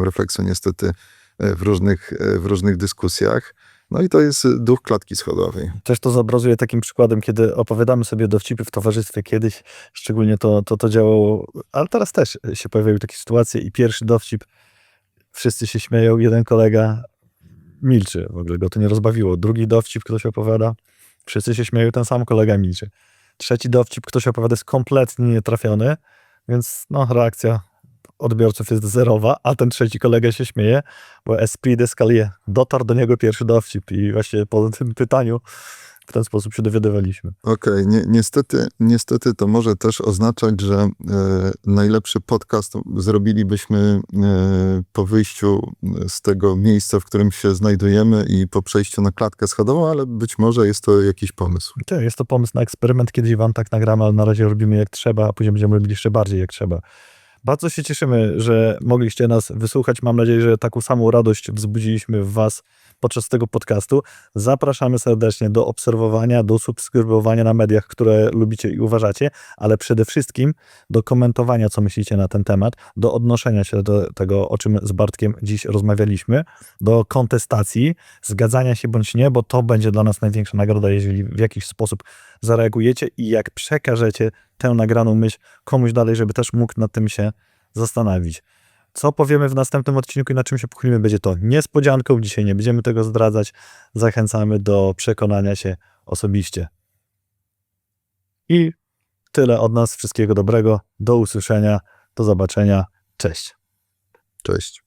refleksu niestety w różnych dyskusjach. No i to jest duch klatki schodowej. Też to zobrazuję takim przykładem, kiedy opowiadamy sobie dowcipy w towarzystwie kiedyś, szczególnie to działało, ale teraz też się pojawiały takie sytuacje i pierwszy dowcip, wszyscy się śmieją, jeden kolega milczy, w ogóle go to nie rozbawiło. Drugi dowcip ktoś opowiada, wszyscy się śmieją, ten sam kolega milczy. Trzeci dowcip ktoś opowiada jest kompletnie nietrafiony, więc no reakcja odbiorców jest zerowa, a ten trzeci kolega się śmieje, bo esprit d'escalier, dotarł do niego pierwszy dowcip i właśnie po tym pytaniu w ten sposób się dowiadywaliśmy. Okej, niestety to może też oznaczać, że najlepszy podcast zrobilibyśmy po wyjściu z tego miejsca, w którym się znajdujemy i po przejściu na klatkę schodową, ale być może jest to jakiś pomysł. Jest to pomysł na eksperyment, kiedyś wam tak nagramy, ale na razie robimy jak trzeba, a później będziemy robili jeszcze bardziej jak trzeba. Bardzo się cieszymy, że mogliście nas wysłuchać. Mam nadzieję, że taką samą radość wzbudziliśmy w was podczas tego podcastu. Zapraszamy serdecznie do obserwowania, do subskrybowania na mediach, które lubicie i uważacie, ale przede wszystkim do komentowania, co myślicie na ten temat, do odnoszenia się do tego, o czym z Bartkiem dziś rozmawialiśmy, do kontestacji, zgadzania się bądź nie, bo to będzie dla nas największa nagroda, jeżeli w jakiś sposób zareagujecie i jak przekażecie tę nagraną myśl komuś dalej, żeby też mógł nad tym się zastanowić. Co powiemy w następnym odcinku i na czym się pochylimy, będzie to niespodzianką. Dzisiaj nie będziemy tego zdradzać. Zachęcamy do przekonania się osobiście. I tyle od nas. Wszystkiego dobrego. Do usłyszenia. Do zobaczenia. Cześć. Cześć.